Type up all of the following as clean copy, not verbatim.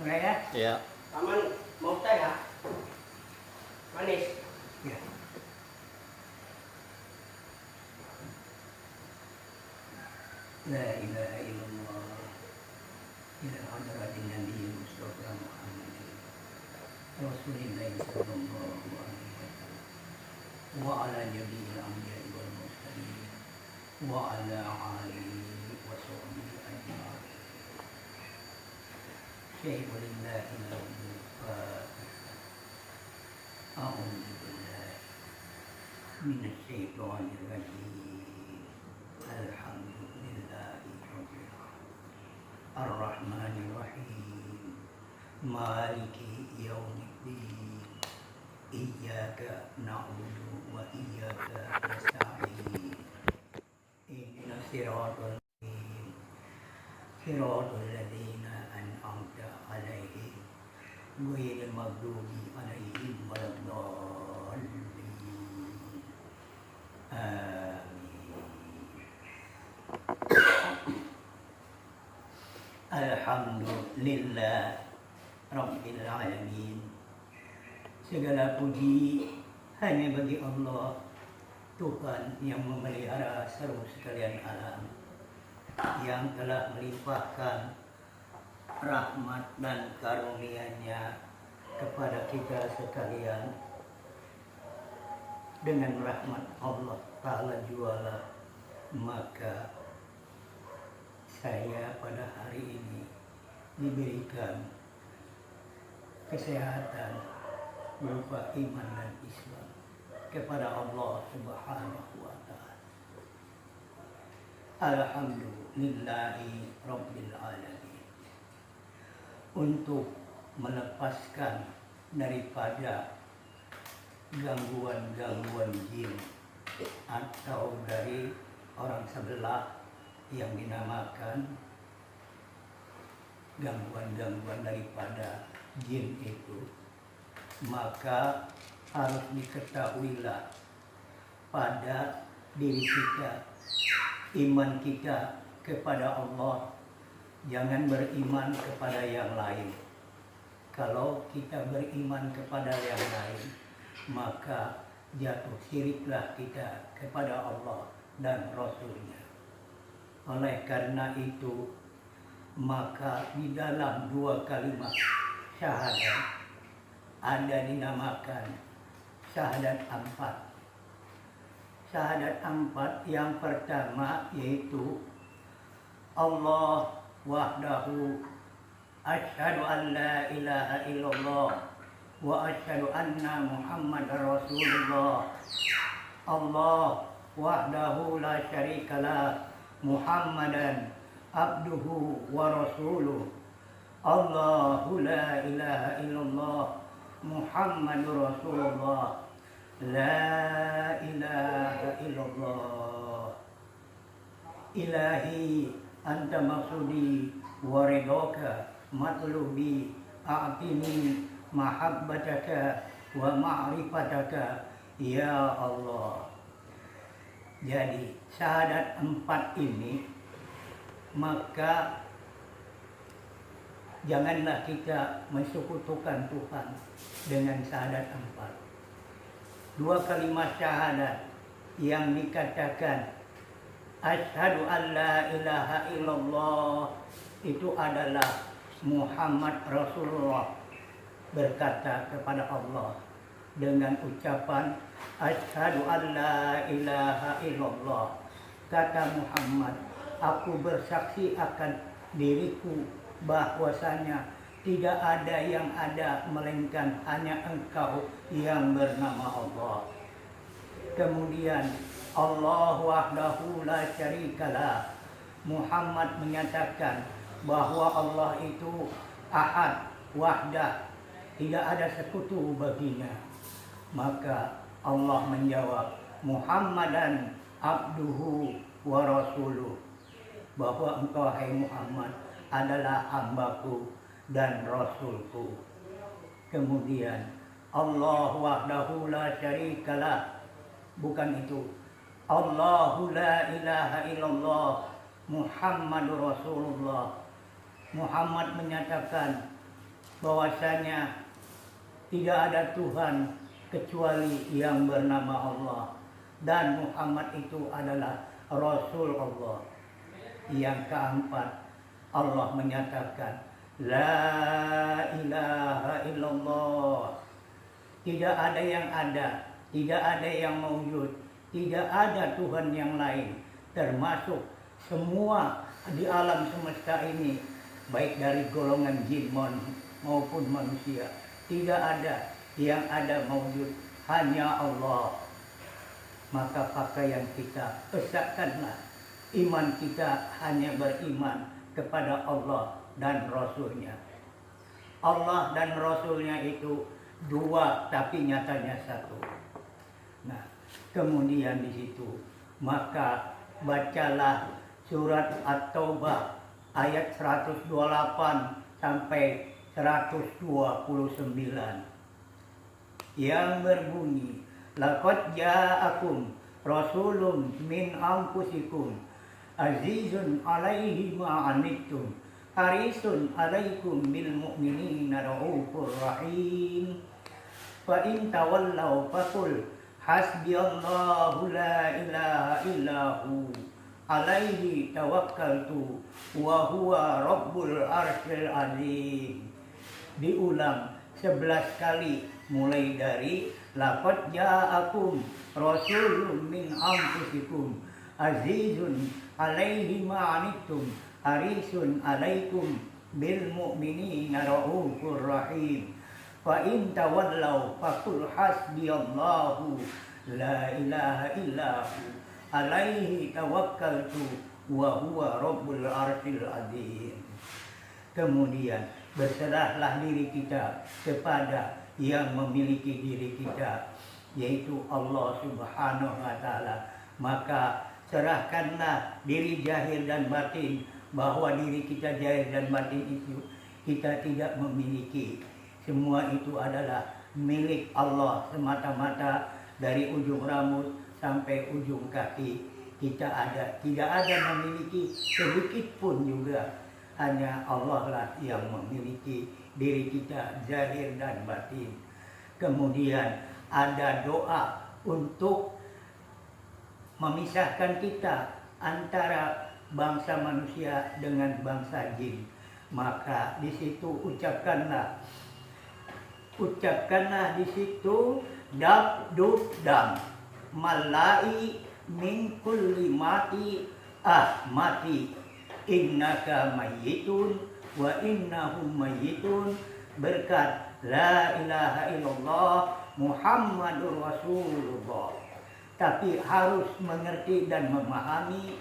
Enggak ya? Iya. Taman mau teh ya? Manis. Ya. La ilaha illallah. Ila hadratin Nabi Mustafa Muhammad Rasulillah sallallahu alaihi wasallam wa ala jami'il anbiya'i wal mursalin wa ala alihi wa sahbihi ajma'in. Syai'u lillahi al-Fatihah. A'udzu billahi minasy syaithanir rajim. Alhamdulillahi rabbil alamin. Ar-Rahmanir Rahim. Maliki yaumiddin. Iyyaka na'budu wa iyyaka nasta'in. Ihdinas siratal mustaqim. Siratal ladzina an'amta 'alaihim ghairil maghdubi 'alaihim waladdallin. Amin. Alhamdulillah Rabbil Alamin. Segala puji hanya bagi Allah, Tuhan yang memelihara seluruh sekalian alam, yang telah melimpahkan rahmat dan karunia-Nya kepada kita sekalian. Dengan rahmat Allah Ta'ala juala, maka saya pada hari ini diberikan kesehatan berupa iman dan Islam kepada Allah Subhanahu wa Ta'ala. Alhamdulillahi Rabbil Alamin. Untuk melepaskan daripada gangguan-gangguan jin atau dari orang sebelah yang dinamakan gangguan-gangguan daripada jin itu, maka harus diketahuilah pada diri kita, iman kita kepada Allah. Jangan beriman kepada yang lain. Kalau kita beriman kepada yang lain, maka jatuh syiriklah kita kepada Allah dan Rasul-Nya. Oleh karena itu, maka di dalam dua kalimat syahadat ada dinamakan syahadat empat. Syahadat empat yang pertama yaitu Allah wahdahu asyhadu an la ilaha illallah wa asyhadu anna Muhammadar Rasulullah. Allah wahdahu la syarikalah Muhammadan abduhu wa rasuluh. Allahu la ilaha illallah Muhammadur Rasulullah. La ilaha illallah. Ilahi anta maksudi wa ridhaka matlubi a'tini mahabbataka wa ma'rifataka ya Allah. Jadi syahadat empat ini, maka janganlah kita mensekutukan Tuhan dengan syahadat empat. Dua kalimat syahadat yang dikatakan asyhadu an la ilaha illallah itu adalah Muhammad Rasulullah berkata kepada Allah dengan ucapan asyhadu an la ilaha illallah. Kata Muhammad, aku bersaksi akan diriku bahwasanya tidak ada yang ada melainkan hanya Engkau yang bernama Allah. Kemudian Allah wahdahu la syarikalah. Muhammad menyatakan bahwa Allah itu ahad, wahdah, tidak ada sekutu baginya. Maka Allah menjawab, Muhammadan abduhu wa rasuluh, bahwa engkau hai Muhammad adalah hambaku dan rasulku. Kemudian Allah wahdahu la syarikalah, bukan itu, Allahu la ilaha illallah Muhammadur Rasulullah. Muhammad menyatakan bahwasanya tidak ada Tuhan kecuali yang bernama Allah, dan Muhammad itu adalah Rasul Allah. Yang keempat, Allah menyatakan La ilaha illallah. Tidak ada yang ada, tidak ada yang mewujud, tidak ada Tuhan yang lain, termasuk semua di alam semesta ini, baik dari golongan jin maupun manusia. Tidak ada yang ada mewujud, hanya Allah. Maka pakaian kita, esahkanlah iman kita hanya beriman kepada Allah dan Rasulnya. Allah dan Rasulnya itu dua, tapi nyatanya satu. Nah, kemudian di situ, maka bacalah surat At-Taubah ayat 128 sampai 129 yang berbunyi, Laqad ja'akum rasulun min anfusikum azizun alaihi ma anittum harisun alaikum bil mu'minina raufur rahim. Fa in tawallaw faqul hasbiyallahu la ilaha illahu alaihi tawakkaltu wa huwa rabbul arsyil azim. Diulang 11 kali mulai dari laqad ja'akum rasulun min anfusikum azizun alaihi ma anittum harisun alaikum bil mu'minina raufur rahim. Fa in tawallaw faqul hasbiyallahu la ilaha illahu alaihi tawakkaltu wa huwa rabbul arsyil azim. Kemudian berserahlah diri kita kepada yang memiliki diri kita, yaitu Allah Subhanahu wa Ta'ala. Maka serahkanlah diri zahir dan batin, bahwa diri kita zahir dan batin itu kita tidak memiliki. Semua itu adalah milik Allah semata-mata, dari ujung rambut sampai ujung kaki. Kita tidak ada memiliki sedikit pun juga. Hanya Allah lah yang memiliki diri kita zahir dan batin. Kemudian ada doa untuk memisahkan kita antara bangsa manusia dengan bangsa jin. Maka di situ ucapkanlah di situ dab dud dam malai min kulli mati mati innaka mayyitun wa innahum mayyitun, berkat la ilaha illallah Muhammadur Rasulullah. Tapi harus mengerti dan memahami,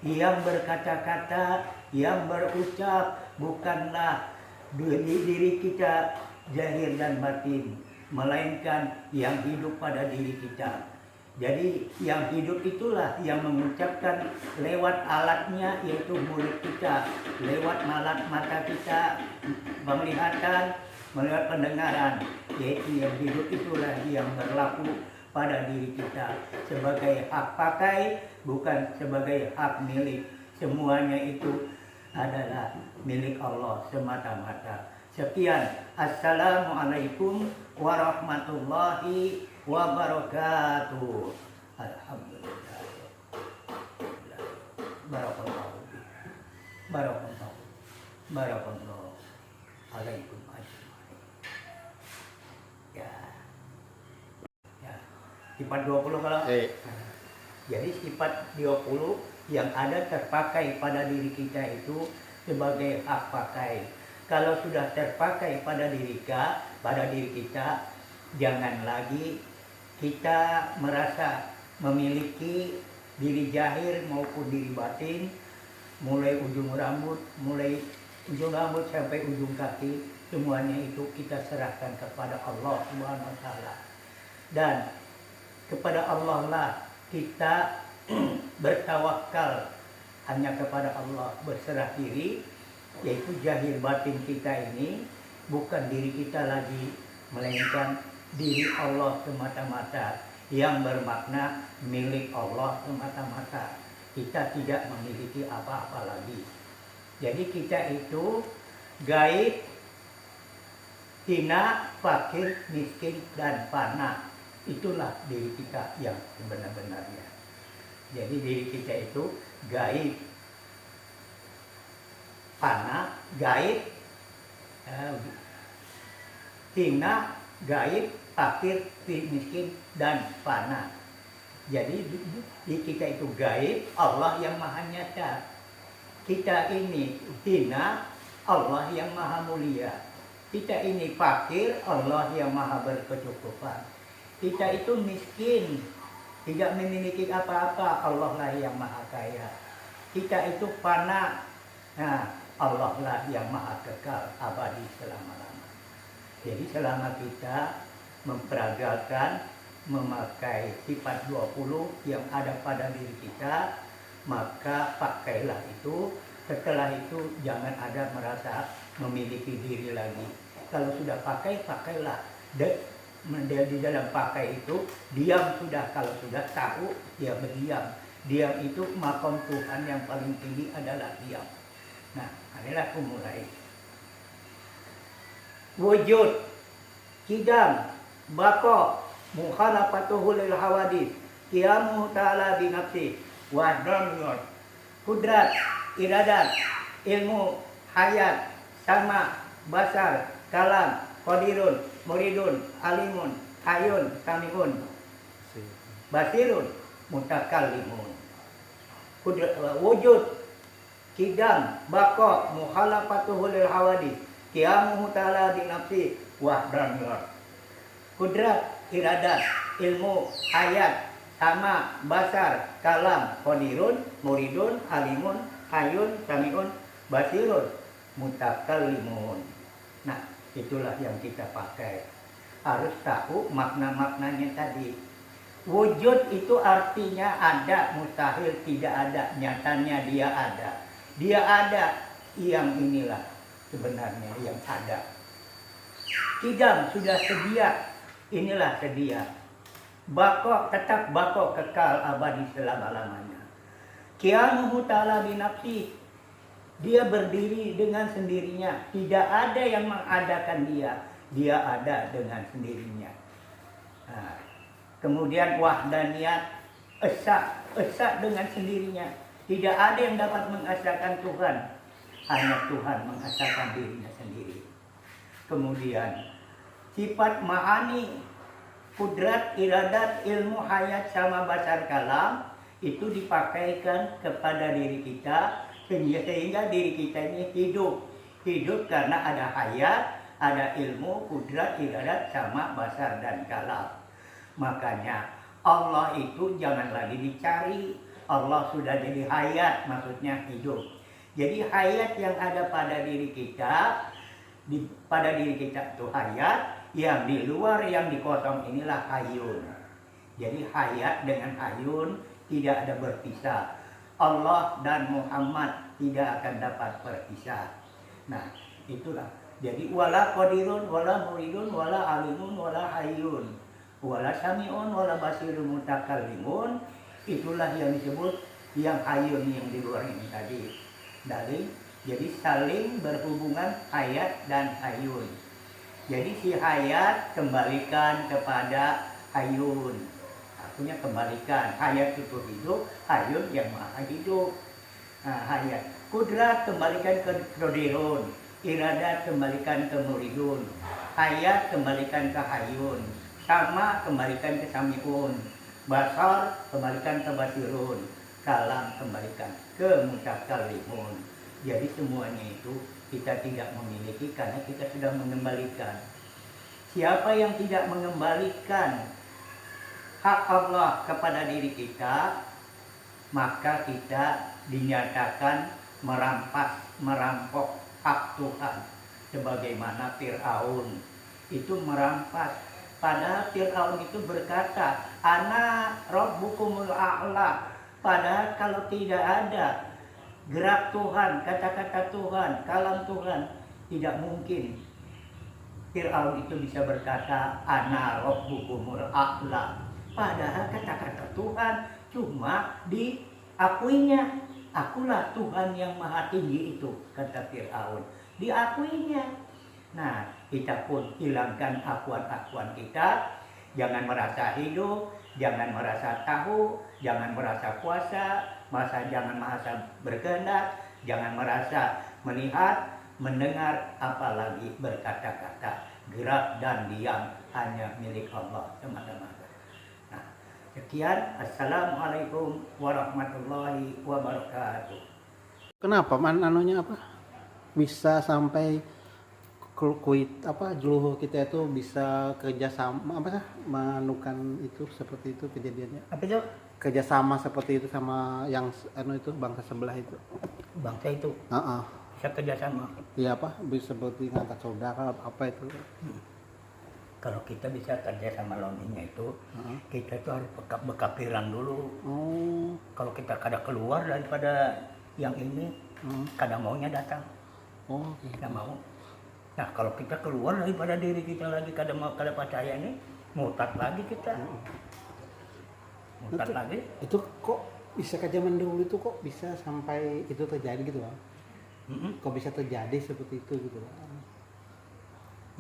yang berkata-kata, yang berucap bukanlah diri kita zahir dan batin, melainkan yang hidup pada diri kita. Jadi yang hidup itulah yang mengucapkan lewat alatnya, yaitu mulut kita, lewat alat mata kita, penglihatan, lewat pendengaran, yaitu yang hidup itulah yang berlaku pada diri kita sebagai hak pakai, bukan sebagai hak milik. Semuanya itu adalah milik Allah semata-mata. Sekian, assalamualaikum warahmatullahi wabarakatuh. Alhamdulillah. Barakallahu alaikum ajmain. Ya. Sifat 20 kalau. Jadi sifat 20 yang ada terpakai pada diri kita itu sebagai hak pakai. Kalau sudah terpakai pada diri kita, jangan lagi kita merasa memiliki diri zahir maupun diri batin, mulai ujung rambut sampai ujung kaki, semuanya itu kita serahkan kepada Allah Subhanahu wa Ta'ala. Dan kepada Allah lah kita bertawakal, hanya kepada Allah berserah diri, yaitu zahir batin kita ini bukan diri kita lagi, melainkan diri Allah semata-mata, yang bermakna milik Allah semata-mata. Kita tidak memiliki apa-apa lagi. Jadi kita itu gaib hina, fakir, miskin, dan fana. Itulah diri kita yang sebenar-benarnya. Jadi diri kita itu gaib, fana, gaib, hina, gaib, fakir, miskin, dan fana. Jadi di kita itu gaib, Allah yang maha nyata. Kita ini hina, Allah yang maha mulia. Kita ini fakir, Allah yang maha berkecukupan. Kita itu miskin, tidak memiliki apa-apa, Allah lah yang maha kaya. Kita itu fana, nah Allah lah yang maha kekal abadi selama-lamanya. Jadi selama kita memperagakan, memakai sifat 20 yang ada pada diri kita, maka pakailah itu. Setelah itu jangan ada merasa memiliki diri lagi. Kalau sudah pakai, pakailah. Di dalam pakai itu diam sudah. Kalau sudah tahu, ya berdiam. Diam itu makom Tuhan yang paling tinggi adalah diam. Nah, inilah aku mulai. Wujud, kidam, bako, mukhalafatuhu lil hawadis, qiyamuhu ta'ala binafsi, wahdamiyat, kudrat, iradat, ilmu, hayat, sama, basar, kalam, qadirun, muridun, alimun, hayun, samiun, basirun, mutakallimun. Wujud, kidam, bako, mukhalafatuhu lil hawadis, qiyamuhu ta'ala binafsi, wahdamiyat, kudrat, iradat, ilmu, hayat, sama, basar, kalam, qadirun, muridun, alimun, hayun, samiun, basirun, mutakallimun. Nah, itulah yang kita pakai. Harus tahu makna-maknanya tadi. Wujud itu artinya ada, mustahil tidak ada. Nyatanya dia ada. Dia ada, yang inilah sebenarnya yang ada. Kidam sudah sedia, inilah sedia. Bako tetap bako, kekal abadi selama-lamanya. Qiyamuhu ta'ala binafsi, dia berdiri dengan sendirinya. Tidak ada yang mengadakan dia. Dia ada dengan sendirinya. Nah, kemudian wahdaniyat, esa dengan sendirinya. Tidak ada yang dapat mengesahkan Tuhan. Hanya Tuhan mengesahkan dirinya sendiri. Kemudian sifat ma'ani, kudrat, iradat, ilmu, hayat, sama basar, kalam, itu dipakaikan kepada diri kita, sehingga diri kita ini hidup. Hidup karena ada hayat, ada ilmu, kudrat, iradat, sama basar, dan kalam. Makanya Allah itu jangan lagi dicari. Allah sudah jadi hayat, maksudnya hidup. Jadi hayat yang ada pada diri kita, pada diri kita itu hayat, yang di luar, yang dikosong inilah hayun. Jadi hayat dengan hayun tidak ada berpisah. Allah dan Muhammad tidak akan dapat berpisah. Nah, itulah. Jadi wala qadirun, wala muridun, wala alimun, wala hayun, wala samiun, wala basirun, mutakallimun. Itulah yang disebut yang hayun yang di luar ini tadi. Jadi saling berhubungan hayat dan hayun. Jadi si hayat kembalikan kepada hayun. Artinya kembalikan. Hayat itu hidup, hayun yang maha hidup. Nah, hayat. Kudrat kembalikan ke qadirun. Iradat kembalikan ke muridun. Hayat kembalikan ke hayun. Sama kembalikan ke samiun. Basar kembalikan ke basirun. Kalam kembalikan ke mutakallimun. Jadi semuanya itu kita tidak memiliki karena kita sudah mengembalikan. Siapa yang tidak mengembalikan hak Allah kepada diri kita, maka kita dinyatakan merampok hak Tuhan. Sebagaimana Fir'aun itu merampas. Padahal Fir'aun itu berkata, Ana Rabbukumul A'la. Padahal kalau tidak ada gerak Tuhan, kata-kata Tuhan, kalam Tuhan, tidak mungkin Fir'aun itu bisa berkata, Ana Rabbukumul A'la. Padahal kata-kata Tuhan cuma diakuinya. Akulah Tuhan yang maha tinggi itu, kata Fir'aun. Diakuinya. Nah, kita pun hilangkan akuan-akuan kita. Jangan merasa hidup, jangan merasa tahu, jangan merasa kuasa, jangan merasa berkehendak, jangan merasa melihat, mendengar, apalagi berkata-kata. Gerak dan diam hanya milik Allah semata-mata. Nah, sekian. Assalamualaikum warahmatullahi wabarakatuh. Kenapa anunya apa? Bisa sampai kuit apa juluh kita itu bisa kerjasama apa sih menukan itu seperti itu kejadiannya, Apa itu? kerjasama seperti itu sama yang itu bangsa sebelah itu. Bangsa itu bisa kerjasama. Iya apa bisa seperti ngangkat saudara apa itu. Kalau kita bisa kerja sama lawannya itu, kita itu harus bekapiran dulu. Kalau kita kada keluar daripada yang ini, kada maunya datang. Kita mau. Nah, kalau kita keluar daripada diri kita lagi, kada percaya ini, murtad lagi kita. Murtad lagi. Itu kok bisa ke zaman dulu itu kok bisa sampai itu terjadi gitu Bang? Kok bisa terjadi seperti itu gitu Bang?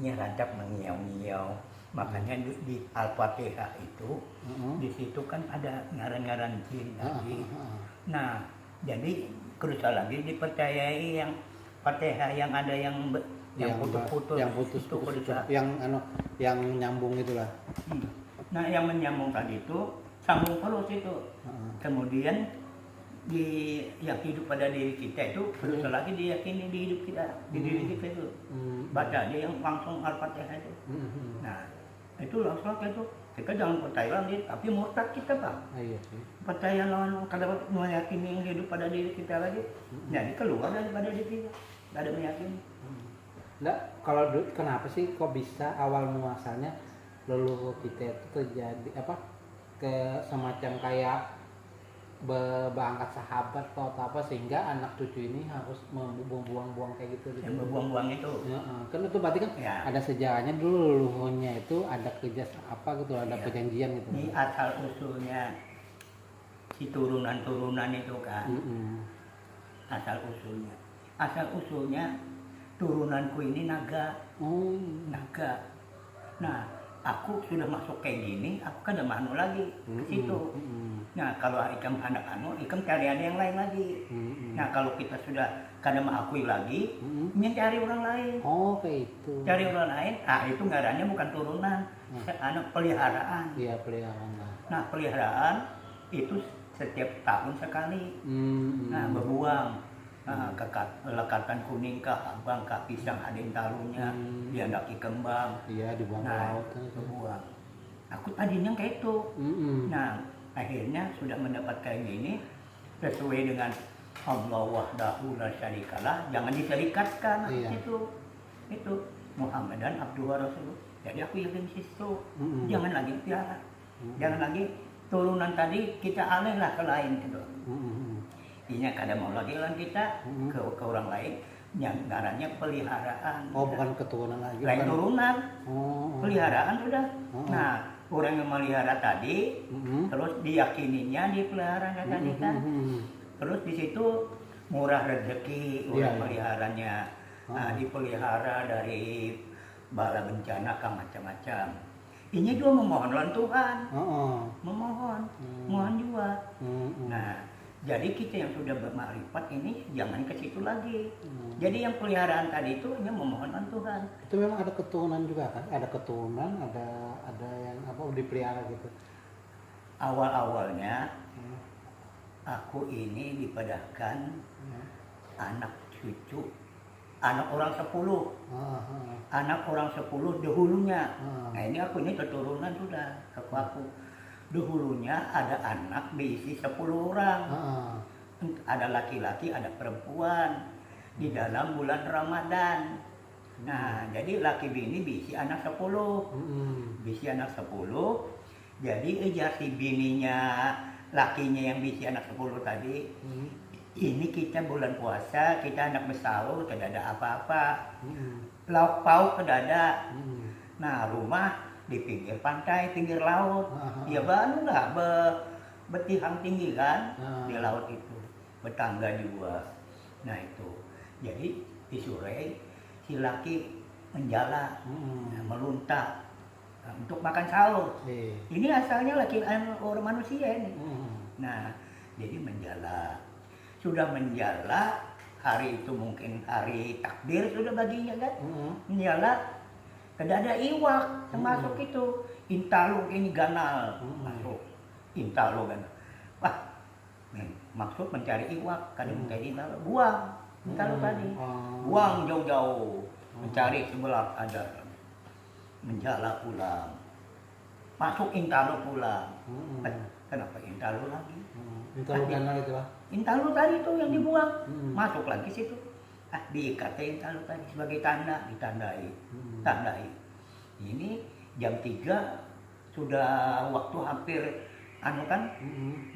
Ini rancak mengiau-ngiau. Makanya di Al-Fatihah itu, di situ kan ada ngaran-ngaran jin lagi. Nah, jadi kerusak lagi dipercayai yang Fatihah yang ada yang putus-putus, yang putus-putus, yang nyambung itulah. Nah, yang menyambung tadi itu sambung terus itu. Kemudian yang hidup pada diri kita itu berusaha lagi diyakini di hidup kita, di diri kita itu. Baca aja yang langsung Al-Fatihah itu. Nah, itu langsung itu. Kita jangan percaya lagi, tapi murtad kita Bang. Iya sih. Percaya lawan kada meyakini yang hidup pada diri kita lagi. Jadi keluar daripada diri kita. Kada meyakini. Nggak, kalau dulu kenapa sih kok bisa awal muasalnya leluhur kita itu terjadi apa ke semacam kayak berangkat sahabat atau apa sehingga anak cucu ini harus membuang-buang kayak gitu. Yang membuang-buang itu. Ya, kan itu berarti kan ya. Ada sejarahnya dulu leluhurnya itu ada kerja apa gitu, ada perjanjian gitu. Ini asal usulnya si turunan-turunan itu kan. Asal usulnya turunanku ini naga. Naga. Nah, aku sudah masuk kayak gini, aku kan ada manu lagi ke situ. Nah, kalau ikam anak ikam cari ada yang lain lagi. Nah, kalau kita sudah kada mengakui lagi, cari orang lain. Kayak itu. Cari orang lain, itu ngarannya bukan turunan, anak peliharaan. Iya, peliharaan. Nah, peliharaan itu setiap tahun sekali. Nah, berbuang. Nah, lekatan kuning kah, abang kah, pisang ada yang taruhnya, diandaki kembang. Iya, dibuang ke Nah, laut. berbuang. Aku tadinya kayak itu. Nah, akhirnya sudah mendapat kayak gini, sesuai dengan Allah wahdahu la syarikalah, jangan diserikatkan itu Muhammadan abduhu wa rasuluh. Jadi aku yakin situ. Jangan lagi piara. Jangan lagi turunan tadi kita alihlah ke lain gitu. Ini kada mau lagi lawan kita ke orang lain yang ngarannya peliharaan. Bukan keturunan lagi. Lain turunan. Peliharaan sudah. Nah, orang yang melihara tadi terus diyakininya di peliharaan tadi kan. Terus di situ murah rezeki orang peliharanya. Nah, dipelihara dari bala bencana ke macam-macam. Ini juga memohon lawan Tuhan. Mohon juga. Nah, jadi kita yang sudah bermakrifat ini jangan ke situ lagi. Jadi yang peliharaan tadi itu hanya memohon lawan Tuhan. Itu memang ada keturunan juga kan? Ada keturunan, ada yang apa dipelihara gitu. Awal-awalnya aku ini dipadahkan anak cucu, anak orang 10. Anak orang 10 dahulunya. Nah, ini aku ini keturunan sudah aku. Dahulunya ada anak diisi 10 orang. Ada laki-laki, ada perempuan di dalam bulan Ramadan. Nah, jadi laki bini diisi anak 10. Diisi anak 10. Jadi si bininya, lakinya yang diisi anak 10 tadi. Ini kita bulan puasa, kita anak bersahur, tidak ada apa-apa. Lauk pauk tidak ada. Nah, rumah di pinggir pantai, pinggir laut. Ya baru lah bertihang tinggi kan di laut itu. Bertangga juga. Nah itu. Jadi disuruh si laki menjala, Mm-mm. meluntak untuk makan sahur. Iya. Ini asalnya laki orang manusia ini. Mm-mm. Nah, jadi menjala. Sudah menjala, hari itu mungkin hari takbir sudah baginya kan. Mm-mm. Menjala, tidak ada iwak termasuk itu. Intalu ini ganal masuk. Intalu ganal. Wah, maksud mencari iwak, kadang mencari intalu. Buang intalu tadi. Buang jauh-jauh. Mencari sebelah ada. Menjala pulang. Masuk intalu pulang. Kenapa intalu lagi? Itu ganal itu lah. Intalu tadi tuh yang dibuang. Mm-mm. Masuk lagi situ. Diikat intalu tadi sebagai tanda, ditandai. Tandai. Ini jam 3 sudah waktu hampir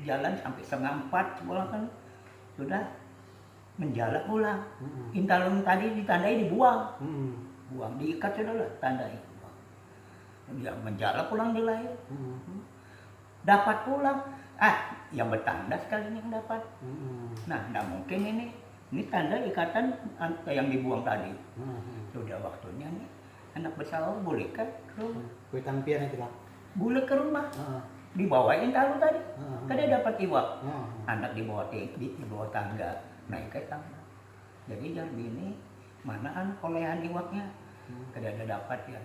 jalan sampai 3:30 pulang kan sudah menjala pulang. Intalu tadi ditandai dibuang. Buang diikat sudah lah tandai. Ya menjala pulang di lahir. Dapat pulang. Yang bertanda sekali ini yang dapat. Nah, tidak mungkin ini tanda ikatan yang dibuang tadi. Sudah waktunya nih. Anak bersahur boleh kan ke rumah? Kuitan pian itu lah. Boleh ke rumah. Dibawain talu tadi. Kan dia dapat iwak. Anak dibawa tangga. Naik ke tangga. Jadi jangan ini manaan kolehan iwaknya. Kada ada dapat ya.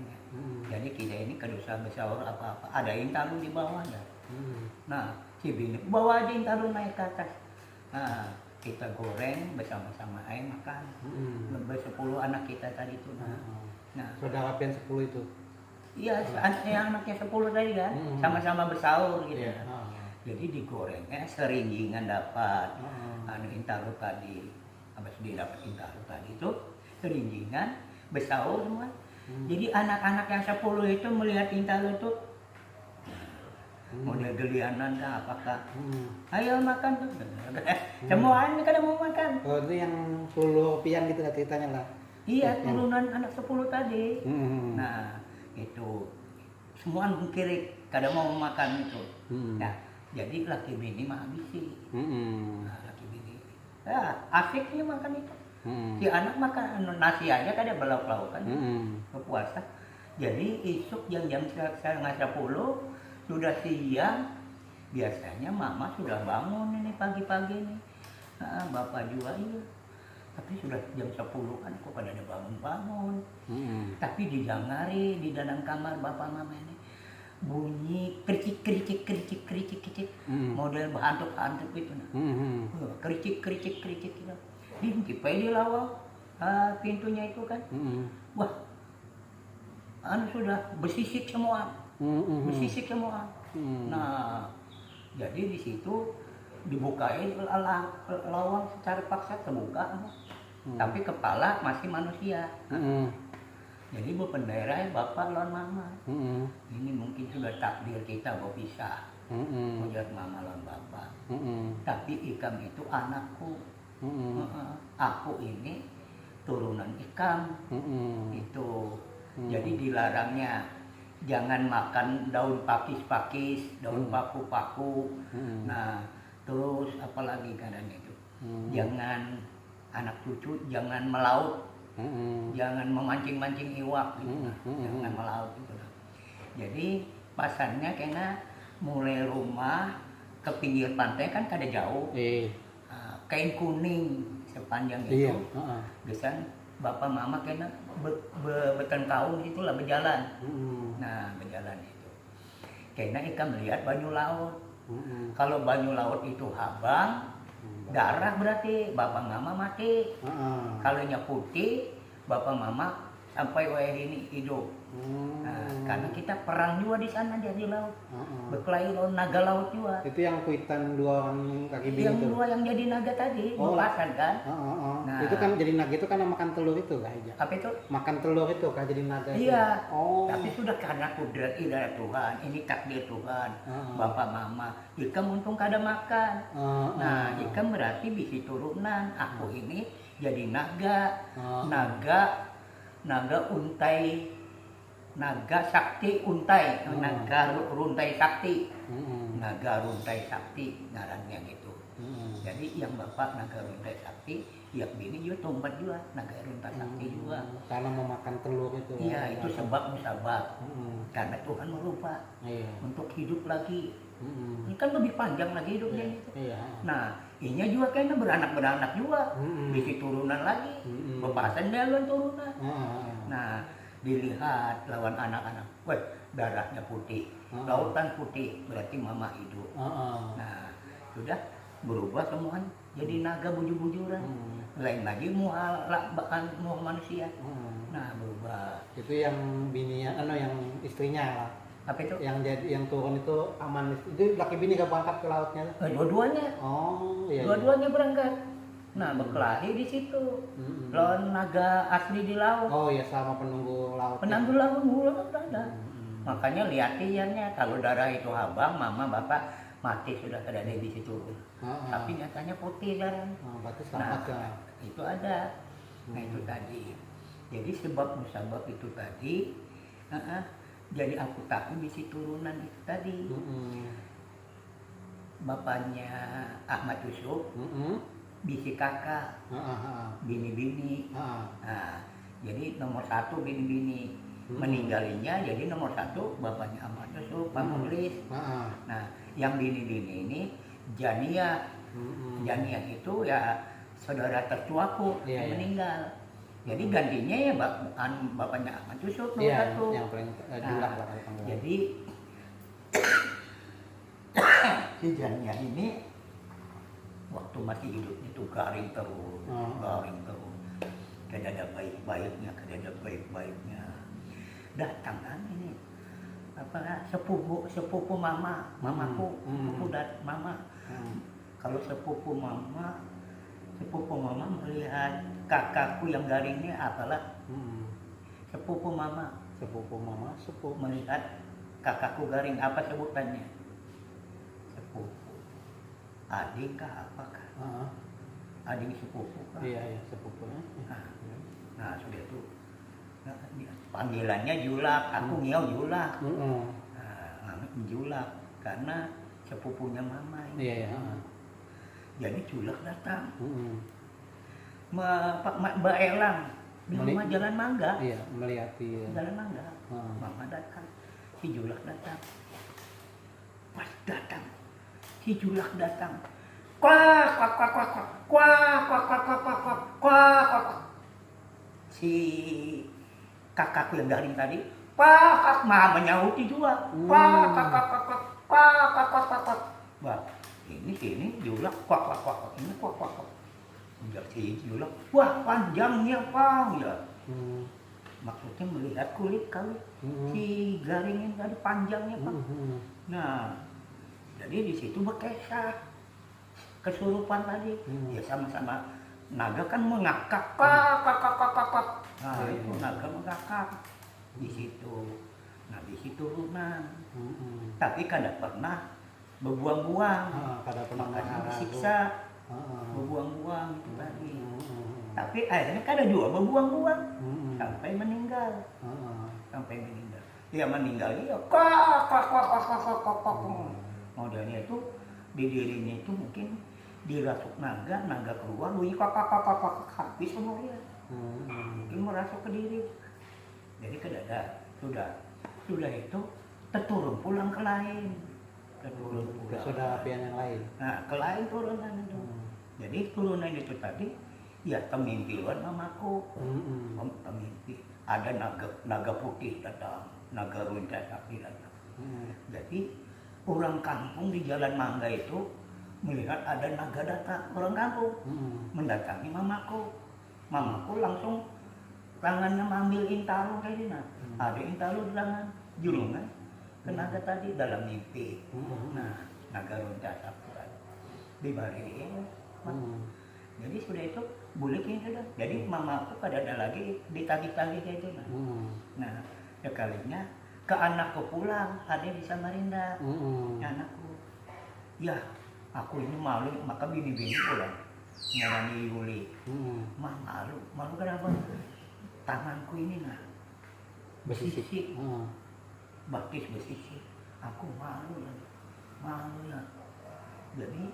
Jadi kita ini kedosa bersahur apa-apa. Ada intalu di bawahnya. Nah, si bini bawa aja intalu naik ke atas. Nah, kita goreng bersama-sama air makan. Lebih 10 anak kita tadi itu. Nah, saudara pian 10 itu. Iya, anaknya 10 tadi kan, sama-sama bersahur gitu. Iya. Jadi digorengnya seringingan dapat. Intalu tadi, habis dia dapat intalu tadi itu seringingan bersahur semua. Jadi anak-anak yang 10 itu melihat intalu itu model gelianan kah apakah? Ayo makan tuh. Semua ini kada mau makan. Oh, itu yang 10 pian gitu lah ceritanya lah. Iya, turunan anak 10 tadi. Nah, itu semua kiri kada mau makan itu. Nah, jadi laki bini mah habisi. Nah, laki bini. Asiknya makan itu. Si anak makan nasi aja kada belau-belau kan. Berpuasa. Jadi isuk jam 9:30 sudah siang. Biasanya mama sudah bangun ini pagi-pagi nih. Bapak juga iya. Tapi sudah jam 10 kan kok pada ada bangun-bangun. Tapi didengari di dalam kamar bapak mama ini bunyi kericik. Model hantuk-hantuk itu. Kericik gitu. Dikipai di lawang pintunya itu kan. Wah, sudah bersisik semua. Nah, jadi di situ dibukain lawang secara paksa terbuka. Tapi kepala masih manusia. Jadi berpendarai bapak lawan mama. Ini mungkin sudah takdir kita mau pisah. Melihat mama lawan bapak. Tapi Ikam itu anakku. Aku ini turunan Ikam. Itu. Jadi dilarangnya jangan makan daun pakis-pakis, daun paku-paku. Nah, terus apalagi kadang itu. Jangan anak cucu jangan melaut. Jangan memancing-mancing iwak gitu. Jangan melaut gitu. Jadi pasannya kena mulai rumah ke pinggir pantai kan kada jauh. Kain kuning sepanjang itu. Gesan bapak mama kena bertengkaung itulah berjalan. Nah, berjalan itu. Kena Ikam melihat banyu laut. Kalau banyu laut itu habang, darah berarti bapak mama mati. Kalau putih, bapak mama sampai ini hidup. Nah, karena kita perang juga di sana di laut. Berkelahi lawan naga laut juga. Itu yang kuitan 2 orang kaki bini Yang itu. 2 yang jadi naga tadi, lepasan kan? Nah, itu kan jadi naga itu kan makan telur itu kah aja. Apa itu? Makan telur itu kah jadi naga itu. Iya. Tapi sudah karena kudrat ilahi Tuhan, ini takdir Tuhan. Bapak mama, Ikam untung kada makan. Nah, Ikam berarti bisi turunan. Aku ini jadi naga. Naga untai. Naga sakti untai. Naga runtai sakti. Naga runtai sakti ngarannya gitu. Jadi yang bapak naga runtai sakti ya bini juga tombat juga, naga runta sakti juga. Karena memakan telur itu. Iya, itu sebab musabab. Mm-mm. Karena Tuhan merubah Iya. untuk hidup lagi. Mm-mm. Ini kan lebih panjang lagi hidupnya Iya. gitu. Iya. Nah, inya juga kayaknya beranak juga. Mm-mm. Bisi turunan lagi. Mm-mm. Bepasan dia lawan turunan. Ah. Nah, dilihat lawan anak-anak. Wah, darahnya putih. Ah. Lautan putih, berarti mama hidup. Ah. Nah, sudah berubah semuanya. Jadi naga bujur-bujuran. Lain lagi mau manusia. Nah, berubah. Itu yang bininya, yang istrinya lah. Apa itu? Yang turun itu aman. Itu laki bini gak berangkat ke lautnya? Dua-duanya. Oh, iya. Dua-duanya berangkat. Nah, berkelahi di situ. Lawan naga asli di laut. Oh iya, sama penunggu laut. Penangguh laut ngulang ada. Makanya lihat iannya, kalau darah itu abang, mama, bapak mati sudah ada di situ. Tapi nyatanya putih darah. Berarti selamat ya. Itu ada. Nah, itu tadi. Jadi sebab musabab itu tadi. Jadi aku tahu bisi turunan itu tadi. Bapaknya Ahmad Yusuf, bisi kakak, bini-bini. Nah, jadi nomor 1 bini-bini. Meninggalinnya jadi nomor 1 bapaknya Ahmad Yusuf, Pak Mulis. Nah, yang bini-bini ini Jania. Jania itu ya saudara tertuaku yang meninggal. Jadi gantinya ya bapaknya Ahmad Yusuf nomor 1. Yang paling julak lah. Jadi si Jania ini waktu masih hidup itu garing terus. Tidak ada baik-baiknya. Datang kan ini sepupu mamaku, mama. Kalau sepupu mama melihat kakakku yang garingnya apalah sepupu mama melihat kakakku garing, apa sebutannya? Sepupu adik kah apakah? Adik sepupu kah? Iya sepupunya. Nah sudah itu panggilannya Julak, aku ngiau Julak. Julak karena sepupunya mama ini. Iya. Jadi Julak datang. Mbak Elang di rumah Jalan Mangga. Iya, melihati. Jalan Mangga. Mama datang. Si Julak datang. Pas datang. Si Julak datang. Kuak. Si kakakku yang garing tadi, pak, menyauti juga. Wah, ini Julak kuak. Ini kuak. Enggak si Julak. Wah, panjangnya, Bang, ya. Maksudnya melihat kulit kali. Si garing yang tadi panjangnya, Pak. Nah, jadi di situ berkesah. Kesurupan tadi. Ya sama-sama naga kan mengakak. Kak. Nah, itu naga mengakak di situ. Nah, di situ turunan. Tapi kada pernah berbuang-buang. Kada pernah disiksa. Berbuang-buang itu tadi. Tapi akhirnya kada juga berbuang-buang sampai meninggal. Ya meninggal dia kak. Modelnya itu di dirinya itu mungkin dirasuk naga keluar bunyi kak habis semuanya. Mungkin merasuk ke diri. Jadi kada sudah itu terturun pulang ke lain. Sudah apian yang lain. Nah, ke lain turunan itu. Jadi turunan itu tadi ya temimpilan mamaku. Temimpi. Ada naga putih datang, naga runta sakti datang. Jadi orang kampung di Jalan Mangga itu melihat ada naga datang, orang kampung mendatangi mamaku. Mamaku langsung tangannya mengambil intalu kayak gini. Ada intalu di tangan, julungan ke naga tadi dalam mimpi. Nah, naga runta sakti dibariin. Jadi sudah itu bulik ini sudah. Jadi mamaku kada ada lagi ditagih-tagih kayak itu. Nah, sekalinya ke anakku pulang, ada di Samarinda. Anakku, ya aku ini malu, maka bini-bini pulang. Nyarani Yuli. Malu kenapa? Tanganku ini bersisik. Batis bersisik. Aku malu ya. Jadi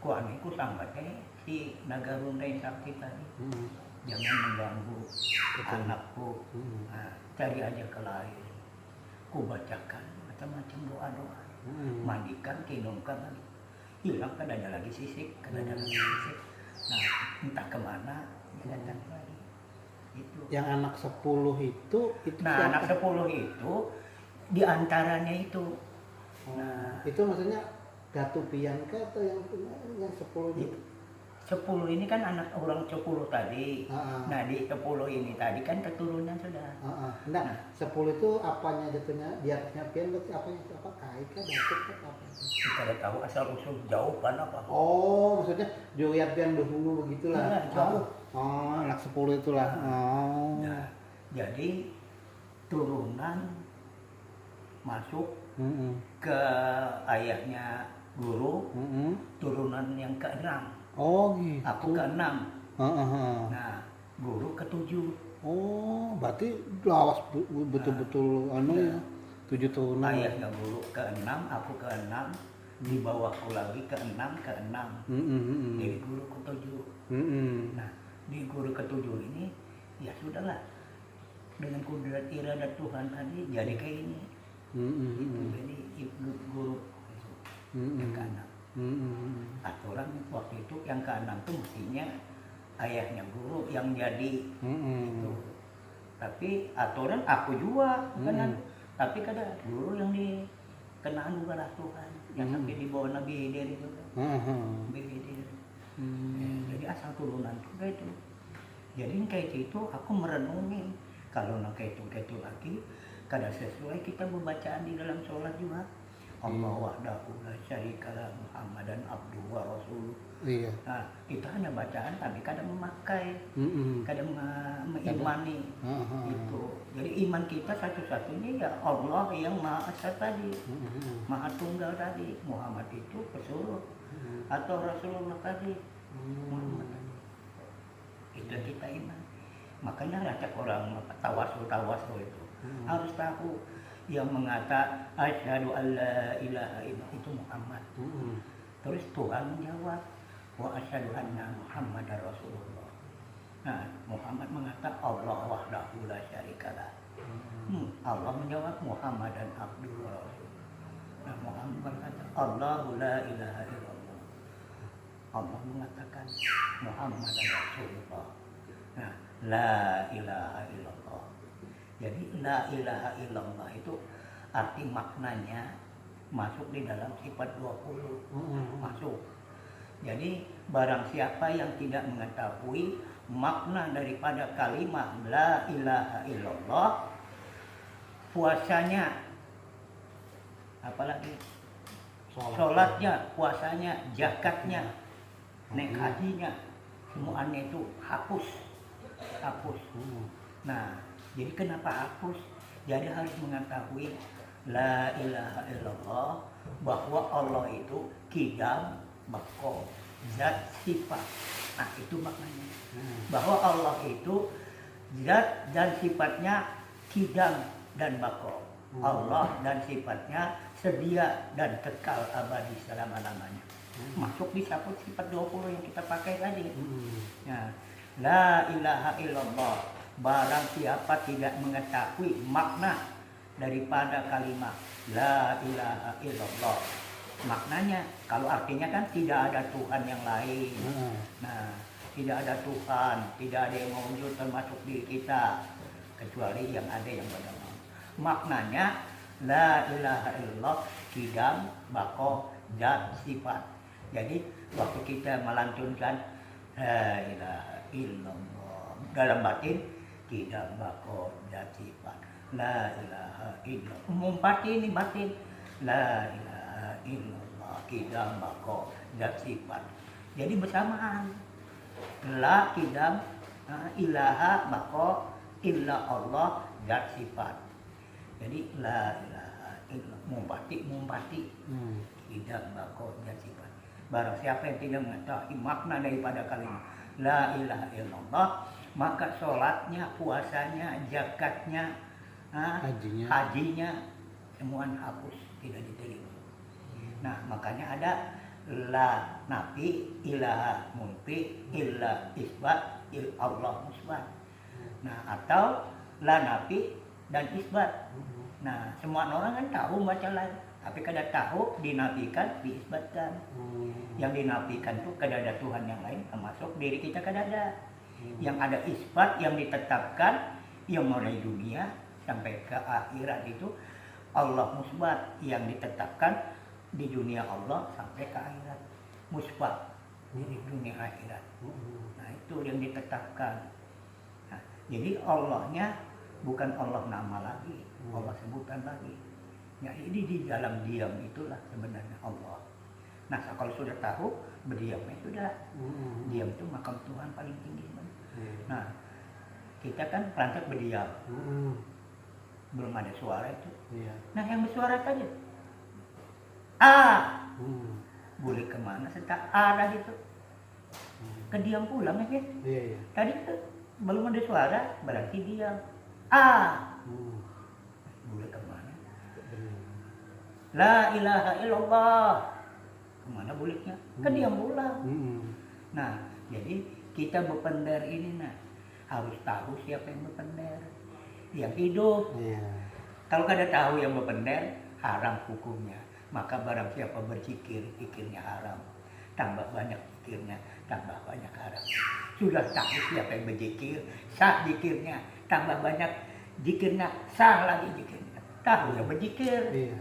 kuaniku sambatnya si naga rundeng sakti tadi, jangan mengganggu anakku. Nah, cari aja ke lain. Ku bacakan macam-macam doa-doa. Mandikan, kinumkan lagi. Hilang kan ada lagi sisik, kan ada lagi sisik. Nah, entah kemana dia datang lagi. Itu. Yang anak 10 itu Nah, siapa? anak 10 itu diantaranya itu. Nah, itu maksudnya Datu Pianka atau yang 10 itu? 10 ini kan anak orang 10 tadi. Ah. Nah, di 10 ini tadi kan keturunan sudah. Nah, 10 itu apanya jatuhnya? Diatnya Pian berarti apanya? Apa kait kah, Datu kah, apa? Kita tahu asal usul jauh kan apa. Oh, maksudnya Joyat Pian dahulu begitulah. Nah, jauh. Oh, anak 10 itulah. Oh. Nah, jadi turunan masuk ke ayahnya guru, turunan yang ke-6. Oh gitu. Aku ke-6. Nah, guru ke-7. Oh, berarti lawas betul-betul ya. 7 turunan. Ayahnya guru ke-6, aku ke-6. Di bawahku lagi ke-6, ke-6. Jadi guru ke-7. Nah, di guru ke-7 ini ya sudahlah. Dengan kudrat iradat Tuhan tadi jadi kayak ini. Itu jadi ibu guru yang ke-6. Aturan waktu itu yang ke-6 itu mestinya ayahnya guru yang jadi itu. Tapi aturan aku juga kan. Tapi kadang guru yang dikenaan juga Tuhan yang sampai dibawa Nabi Hidir itu. Nabi Hidir. Jadi asal turunan juga itu. Jadi kayak itu aku merenungi kalau kayak itu lagi kada sesuai kita membacaan di dalam sholat juga. Allah wahdahu la syarikalah Muhammadan abduhu wa rasuluh. Iya. Nah, kita hanya bacaan tapi kadang memakai, kadang mengimani itu. Jadi iman kita satu-satunya ya Allah yang Maha Esa tadi, Maha Tunggal tadi. Muhammad itu pesuruh atau Rasulullah tadi, Muhammad tadi. Itu kita iman. Makanya ngajak orang tawasul itu harus tahu yang mengata asyhadu alla ilaha illallah itu Muhammad. Terus Tuhan menjawab wa asyhadu anna Muhammadar Rasulullah. Nah, Muhammad mengata Allah wahdahu la syarikalah. Allah menjawab Muhammadan abduhu wa rasuluh. Nah, Muhammad berkata Allahu la ilaha illallah. Allah mengatakan Muhammadan Rasulullah. Nah, la ilaha illallah. Jadi la ilaha illallah itu arti maknanya masuk di dalam sifat 20. Masuk. Jadi barang siapa yang tidak mengetahui makna daripada kalimat la ilaha illallah, puasanya apalagi sholatnya, puasanya, zakatnya, naik hajinya, semuanya itu hapus. Nah, jadi kenapa hapus? Jadi harus mengetahui la ilaha illallah, bahwa Allah itu kidam, bako, zat, sifat. Nah, itu maknanya. Bahwa Allah itu zat dan sifatnya kidam dan bako. Allah dan sifatnya sedia dan kekal abadi selama-lamanya. Masuk di sifat 20 yang kita pakai tadi. Nah, la ilaha illallah, barang siapa tidak mengetahui makna daripada kalimat la ilaha illallah. Maknanya, kalau artinya kan tidak ada Tuhan yang lain. Nah, tidak ada Tuhan, tidak ada yang mewujud termasuk diri kita, kecuali yang ada yang bernama. Maknanya, la ilaha illallah, kidam, bako, zat, sifat. Jadi, waktu kita melantunkan la ilaha illallah, dalam batin, kidam, bako, zat, sifat. La ilaha illallah. Umum batin ini batin. La ilaha illallah, kidam, bako, zat, sifat. Jadi bersamaan. La, kidam, ilaha, bako, illa Allah, zat, sifat. Jadi la ilaha illallah, mumpati, kidam, bako, zat, sifat. Barang siapa yang tidak mengetahui makna daripada kalimat la ilaha illallah, maka sholatnya, puasanya, zakatnya, hajinya semua hapus, tidak diterima. Nah, makanya ada la nabi ilaha munfi illa isbat Allah musbat. Nah, atau la nabi dan isbat. Nah, semua orang kan tahu baca la, tapi kada tahu dinafikan diisbatkan. Yang dinafikan itu kada ada Tuhan yang lain, termasuk diri kita kada ada. Yang ada isbat yang ditetapkan yang mulai dunia sampai ke akhirat itu Allah musbat, yang ditetapkan di dunia Allah sampai ke akhirat musbat di dunia akhirat. Nah, itu yang ditetapkan. Nah, jadi Allahnya bukan Allah nama lagi, Allah sebutan lagi. Ya, ini di dalam diam itulah sebenarnya Allah. Nah, kalau sudah tahu berdiam sudah. Diam itu makam Tuhan paling tinggi sebenarnya. Nah, kita kan perantak berdiam. Belum ada suara itu. Nah, yang bersuara tadi boleh kemana setelah tadi itu kediam pulang ya. Tadi itu belum ada suara berarti diam. Boleh kemana? La ilaha illallah. Kemana bolehnya? Kediam pulang. Nah, jadi kita berpendar ini harus tahu siapa yang berpendar, yang hidup. Kalau kada tahu yang berpendar, haram hukumnya. Maka barang siapa berzikir, zikirnya haram. Tambah banyak zikirnya, tambah banyak haram. Sudah tahu siapa yang berzikir, sah zikirnya. Tambah banyak zikirnya, sah lagi zikirnya. Tahu yang berzikir.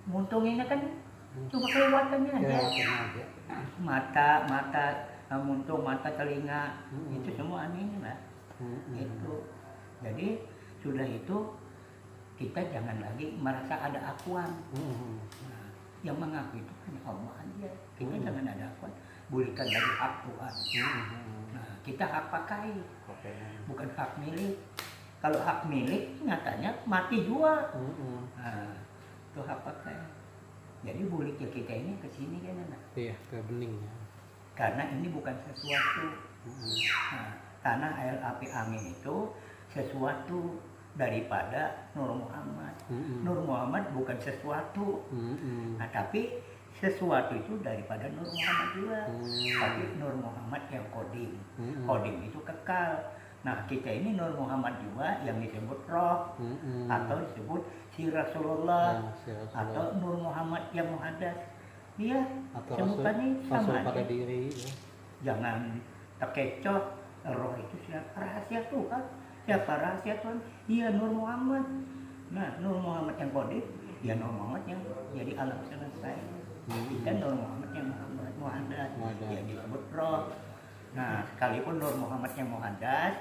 Muntunginnya kan cuma kelewatannya aja. Mata, muntung, mata, telinga, itu semua anehnya lah. Itu. Jadi sudah itu kita jangan lagi merasa ada akuan. Nah, yang mengaku itu hanya Allah aja. Kita jangan ada akuan. Bolehkan lagi hak Tuhan. Nah, kita hak pakai, bukan hak milik. Kalau hak milik nyatanya mati jua. Nah, itu hak pakai. Jadi boleh kita ini ke sini kan? Iya, ke bening. Karena ini bukan sesuatu. Nah, tanah air api angin itu sesuatu daripada Nur Muhammad. Nur Muhammad bukan sesuatu. Nah, tapi sesuatu itu daripada Nur Muhammad juga. Tapi Nur Muhammad yang kodim. Kodim itu kekal. Nah, kita ini Nur Muhammad juga yang disebut roh, atau disebut si Rasulullah, atau Nur Muhammad yang muhadas. Iya, sebutannya sama aja. Diri, Jangan terkecoh. Roh itu siapa? Rahasia Tuhan. Siapa rahasia Tuhan? Iya, Nur Muhammad. Nah, Nur Muhammad yang kodim, ya Nur Muhammad yang jadi alam selesai. Kita Nur Muhammad yang muhadas, yang disebut roh. Nah, sekalipun Nur Muhammad yang muhadas,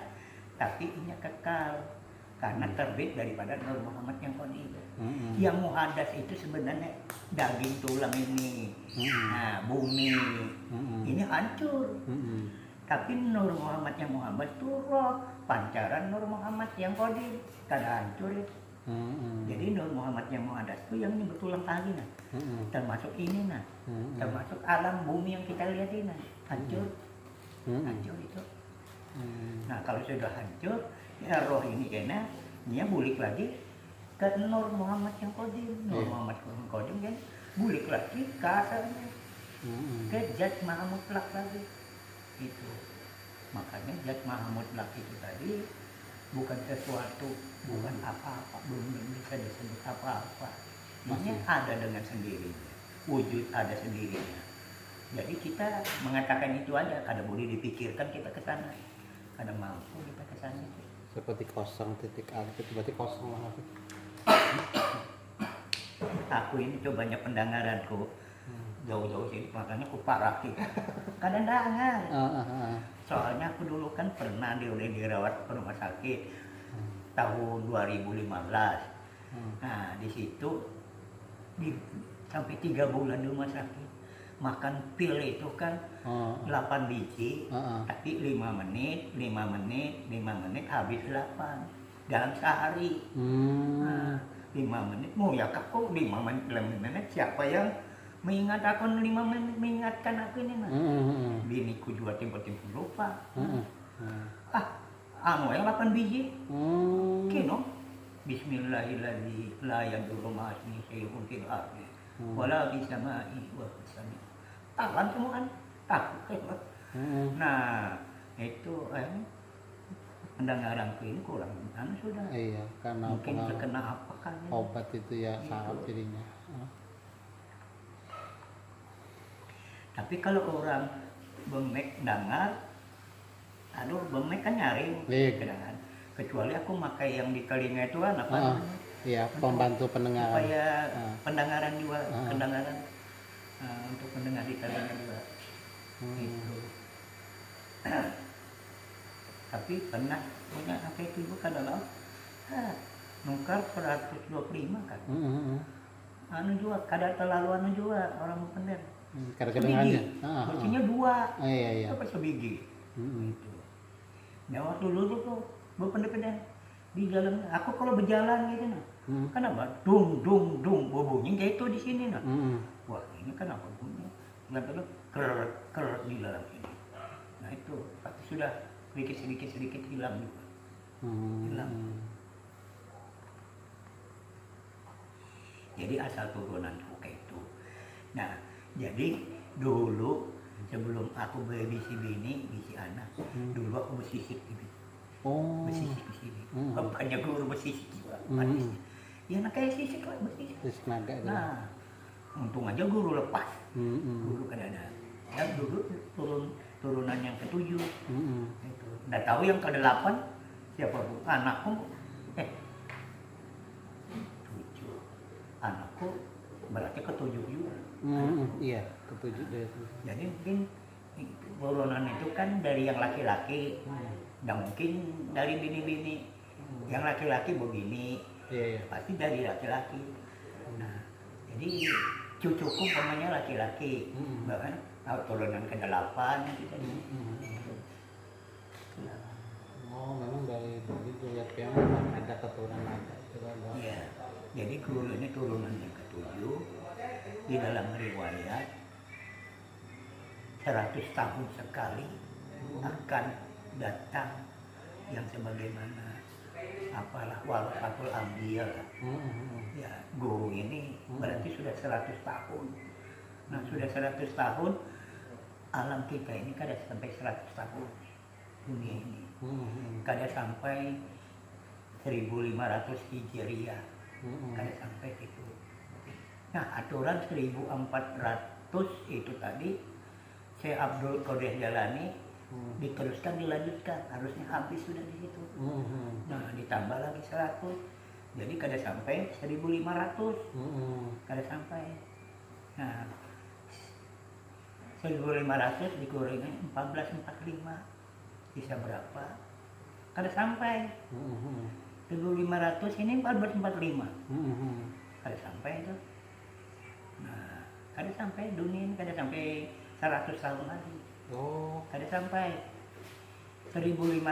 tapi ini kekal karena terbit daripada Nur Muhammad yang kodim. Yang muhadas itu sebenarnya daging tulang ini, nah bumi ini hancur. Tapi Nur Muhammad yang muhadas itu roh, pancaran Nur Muhammad yang kodim, kada hancur ya. Jadi Nur Muhammad yang muhadas itu yang ini betulang kali termasuk ini termasuk alam bumi yang kita lihat ini hancur. Hancur itu. Nah, kalau sudah hancur, ya roh ini kena dia bulik lagi ke Nur Muhammad yang kodim. Nur Muhammad yang kodim kan bulik lagi ke asalnya, ke Zat Maha Mutlak lagi. Itu makanya Zat Maha Mutlak itu tadi bukan sesuatu, bukan apa-apa, belum bisa disebut apa-apa. Ini ada dengan sendirinya, wujud ada sendirinya. Jadi kita mengatakan itu aja, kada boleh dipikirkan kita ke sana, kada mampu kita ke sana. Seperti kosong titik alif itu berarti kosong lah. Aku ini coba banyak pendengaranku jauh-jauh sini, makanya aku parah kita. Kada dengar. Soalnya aku dulu kan pernah dirawat ke rumah sakit tahun 2015. Nah, di situ sampai 3 bulan di rumah sakit. Makan pil itu kan 8 biji, tapi 5 menit habis 8 dalam sehari. 5 menit, mau ya aku 5 menit, siapa yang mengingat aku 5 menit, mengingatkan aku ini biniku juga tiba-tiba lupa. Yang 8 biji kino bismillahirrahmanirrahim la yadurru ma'asmi syai'un fil ardi wala bis sama'i wa fis sami'. tahan semua kan takut. Nah itu pendengaranku ini kurang sudah Iya, karena mungkin terkena apa kan ya. obat itu ya saraf jadinya. Tapi kalau orang bemek dengar, aduh bemek kan nyaring, Iya. kan. Kecuali aku pakai yang di telinga itu kan apa namanya? Iya, pembantu pendengaran. Supaya pendengaran juga, pendengaran untuk mendengar di telinga juga. Gitu. Tapi pernah punya apa itu bukan adalah nukar 125 kan. Anu juga kadar terlalu anu juga orang bener. Kadang-kadang bersihnya 2. Iya. Apa sebiji. Gitu. Nah waktu dulu tuh berpendek-pendek di jalan. Aku kalau berjalan gitu nah. Kenapa? Dung bunyi kayak itu di sini nah. Wah ini kenapa bunyi? Nggak tahu ker di dalam ini. Nah itu pasti sudah sedikit hilang juga. Hilang. Jadi asal turunan kayak itu. Nah jadi dulu sebelum aku bisi bini, bisi anak, dulu aku bersisik gitu. Bersisik di sini. Bapaknya guru bersisik juga. Ya nak kayak sisik lah bersisik. Sisik naga itu. Nah, untung aja guru lepas. Guru kan ada. Dan dulu turunan yang ke-7. Itu. Nggak tahu yang ke-8 siapa bu? Anakku. 7. Anakku berarti ke-7 juga. Iya, ke-7 deh. Jadi mungkin turunan itu kan dari yang laki-laki. Nggak mungkin dari bini-bini. Yang laki-laki begini. Iya. Pasti dari laki-laki. Nah, jadi cucuku namanya laki-laki. Bahkan turunan ke-8 gitu tadi. Memang dari begitu ya, memang ada keturunan ada. Iya. Jadi guru ini turunan yang ke-7 di dalam riwayat 100 tahun sekali akan datang yang sebagaimana apalah walafatul ambiya lah. Ya guru ini berarti sudah 100 tahun. Nah sudah 100 tahun alam kita ini kada sampai 100 tahun dunia ini. Kada sampai 1500 Hijriah. Kada sampai itu. Nah aturan 1400 itu tadi Syekh Abdul Qadir Jalani diteruskan dilanjutkan, harusnya habis sudah di situ. Nah ditambah lagi 100, jadi kada sampai 1500. Kada sampai. Nah 1500 dikurangi 1445 bisa berapa? Kada sampai. 1500 ini 1445. Kada sampai itu. Nah kada sampai dunia ini kada sampai 100 tahun lagi. Kada sampai 1500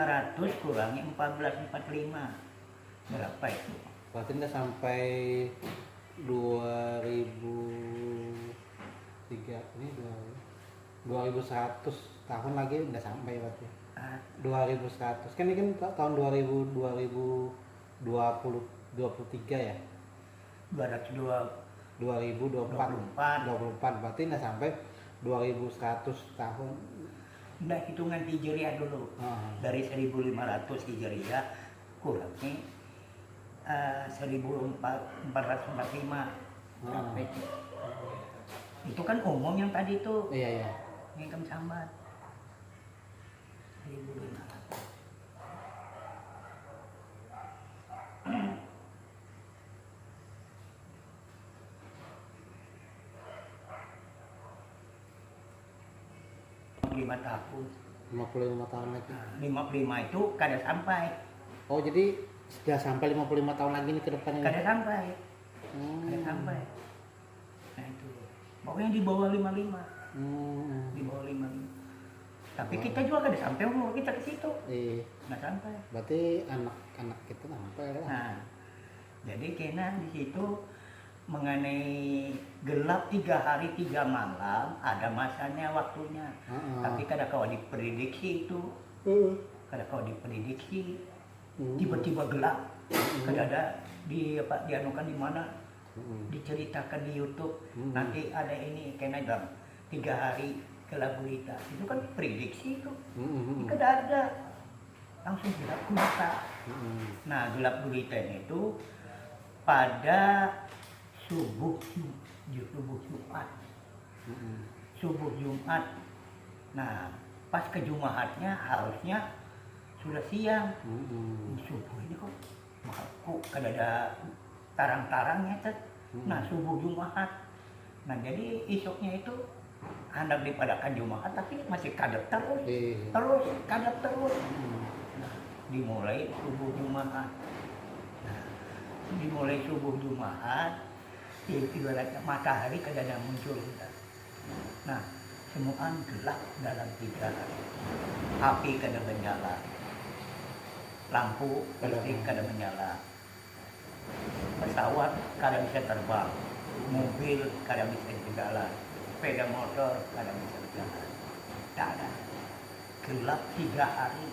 kurangi 1445 berapa itu? Berarti nggak sampai 2003 ini 2100 tahun lagi nggak sampai berarti. 2100 kan ini kan tahun 2023 ya. 2024 berarti nggak sampai 2100 tahun. Nah hitungan Hijriah dulu. Dari 1500 Hijriah kurangnya 1445 berapa itu? Itu kan umum yang tadi itu. Iya. Yang kami sambat 1500. tahun. 55 tahun lagi. 55 itu kada sampai. Oh jadi sudah sampai 55 tahun lagi nih ke depan ini? Kada sampai. Kada sampai. Nah itu. Pokoknya di bawah 55. Di bawah 55. Tapi kita juga kada sampai umur kita ke situ. Iya. Nggak sampai. Berarti anak-anak kita sampai lah. Nah, jadi kena di situ mengenai gelap 3 hari 3 malam ada masanya waktunya. Tapi kada kau diprediksi itu. Kada kau diprediksi. Tiba-tiba gelap. Kada ada dianukan di mana. Diceritakan di YouTube. Nanti ada ini kena dalam 3 hari gelap gulita. Itu kan prediksi itu. Mm-mm. Itu ada langsung gelap gulita. Mm-mm. Nah, gelap gulita itu pada subuh Jumat. Mm-mm. Subuh Jumat. Nah, pas ke Jumatnya harusnya sudah siang. Mm-mm. Subuh ini kok kada ada tarang-tarangnya kan. Nah, subuh Jumat. Nah, jadi esoknya itu hendak dipadakan Jumat tapi masih kadap terus. Iya. Terus kadap terus. Mm. Nah, dimulai subuh Jumat. Nah, dimulai subuh Jumat, ibaratnya matahari kada ada muncul. Nah, semua gelap dalam 3 hari. Api kada menyala. Lampu listrik kada menyala. Pesawat kada bisa terbang. Mobil kada bisa berjalan. Sepeda motor kada bisa berjalan. Tak ada. Gelap 3 hari.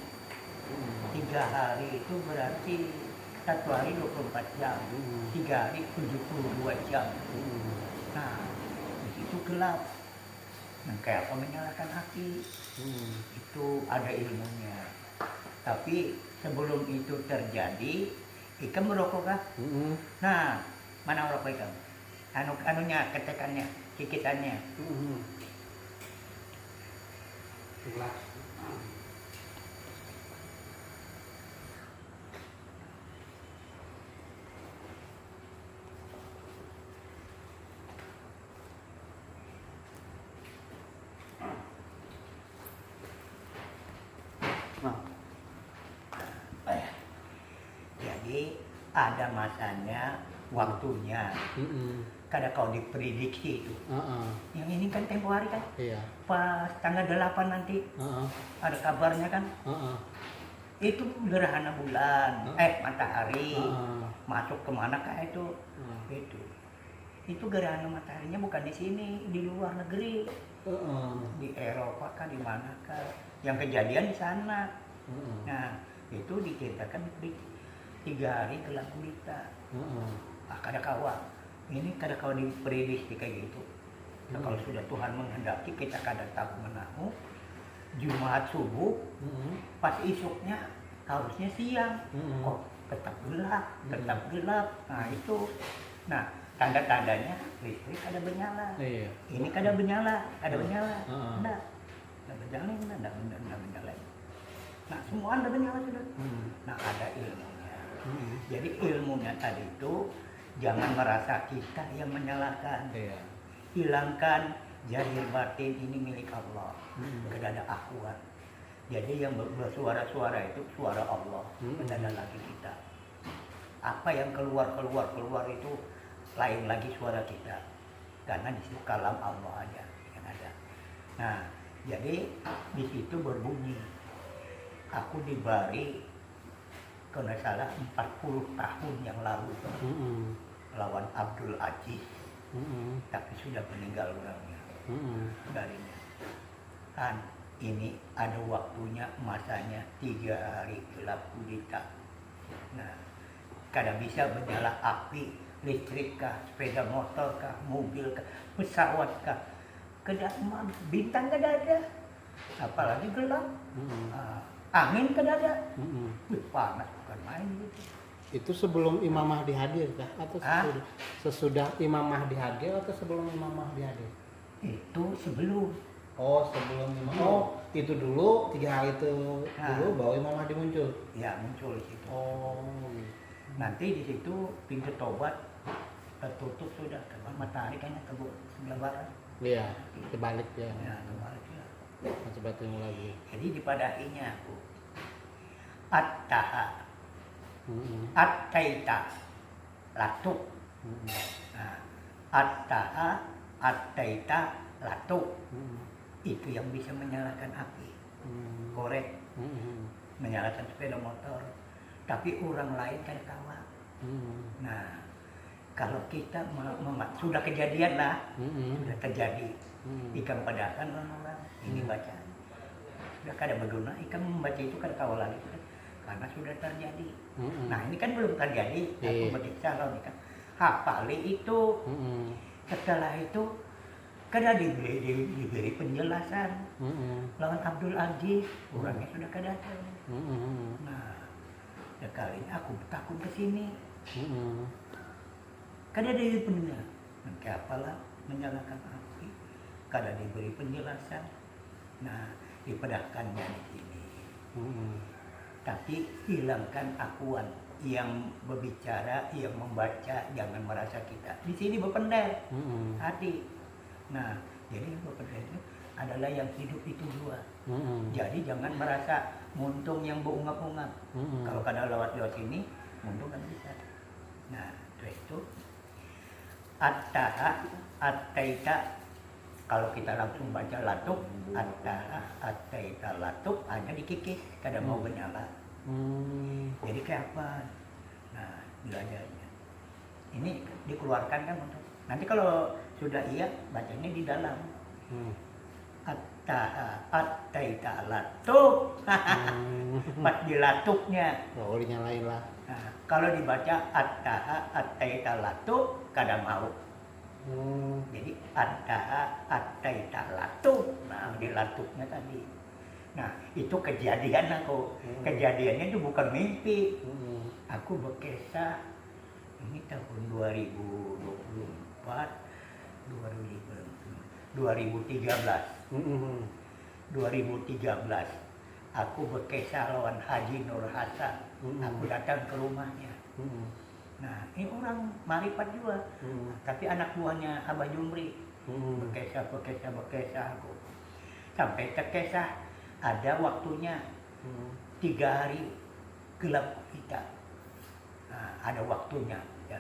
3 hari itu berarti 1 hari 24 jam. 3 hari 72 jam. Nah, di situ gelap. Nah, kayak apa menyalakan api? Itu ada ilmunya. Tapi sebelum itu terjadi, ikan merokok kah? Nah, mana merokok ikan? Anunya, ketekannya, cikitannya. Gelas. Nah, Jadi ada masanya, waktunya. Kada kau diprediksi itu. Yang ini kan tempo hari kan, iya. pas tanggal 8 nanti ada kabarnya kan. Itu gerhana bulan, matahari masuk kemana kah itu? Itu gerhana mataharinya bukan di sini, di luar negeri, di Eropa kah, di mana kah? Yang kejadian di sana. Nah, itu diceritakan di 3 hari gelap gulita. Kada kawa. Ini kada kawa diprediksi kayak gitu. Nah, kalau sudah Tuhan menghendaki, kita kada tahu menahu. Jumat subuh, pas esoknya harusnya siang. Kok tetap gelap. Nah, itu. Nah, tanda-tandanya listrik kada menyala. Iya. Ini kada menyala. Enggak. Enggak menyala. Nah, semua ada menyala sudah. Nah, ada ilmunya. Jadi ilmunya tadi itu jangan merasa kita yang menyalahkan. Iya. Hilangkan zahir batin ini milik Allah. Tidak ada akuan. Jadi yang bersuara-suara itu suara Allah. Tidak ada lagi kita. Apa yang keluar itu lain lagi suara kita. Karena di situ kalam Allah aja yang ada. Nah, jadi di situ berbunyi. Aku dibari kalau tidak salah 40 tahun yang lalu lawan Abdul Aziz, tapi sudah meninggal orangnya darinya. Kan ini ada waktunya, masanya 3 hari gelap gulita. Nah, kada bisa menyala api, listrik kah, sepeda motor kah, mobil kah, pesawat kah, bintang kada ada, apalagi gelap. Angin kada ada. Panas bukan main gitu. Itu sebelum Imam Mahdi hadir kah? Atau sesudah Imam Mahdi hadir atau sebelum Imam Mahdi hadir? Itu sebelum. Oh, sebelum Imam. Oh, itu dulu 3 hari itu dulu baru Imam Mahdi muncul. Ya, muncul di situ. Oh. Nanti di situ pintu tobat tertutup sudah, karena matahari kayaknya sebelah barat. Iya, terbalik ya. Ya, terbalik ya. Coba tunggu lagi. Jadi dipadahinya aku. At-taha. At-taita. Latuk. Nah, at-taha, at-taita, latuk. Itu yang bisa menyalakan api. Korek. Menyalakan sepeda motor. Tapi orang lain kan kawan. Nah, kalau kita sudah kejadian lah, sudah terjadi. Ikan padakan orang-orang ini baca. Sudah kada berguna, ikan membaca itu kada kawal lagi. Karena sudah terjadi. Nah, ini kan belum terjadi. Aku berbicara nih kan. Hafali itu. Setelah itu kada diberi penjelasan lawan Abdul Aziz, orangnya sudah kada tahu. Nah, sekali aku takut ke sini. Kada diberi penjelasan. Apalah menyalakan api, kada diberi penjelasan. Nah, dipedahkannya di sini. Tapi hilangkan akuan yang berbicara, yang membaca, jangan merasa kita di sini berpendek hati. Nah, jadi berpendek itu adalah yang hidup itu dua. Jadi jangan merasa muntung yang berungap-ungap. Kalau kada lewat sini, muntung kan bisa. Nah, itu attaha attaita. Kalau kita langsung baca latuk, attaha attaita latuk hanya dikikis, kada mau menyala. Jadi kayak apa? Nah, belajarnya. Ini dikeluarkan kan untuk. Nanti kalau sudah iya, bacanya di dalam. Attaita latuk. Pas di latuknya. Oh, dinyalain lah. Nah, kalau dibaca attaita latuk, kada mau. Jadi attaita latuk. Nah, di latuknya tadi. Nah, itu kejadian aku. Kejadiannya itu bukan mimpi. Aku berkisah ini tahun 2013. 2013. Aku berkisah lawan Haji Nur Hasan. Aku datang ke rumahnya. Nah, ini orang marifat juga. Tapi anak buahnya Abah Jumri. Berkisah aku. Sampai terkisah ada waktunya 3 hari gelap kita. Nah, ada waktunya. Ya,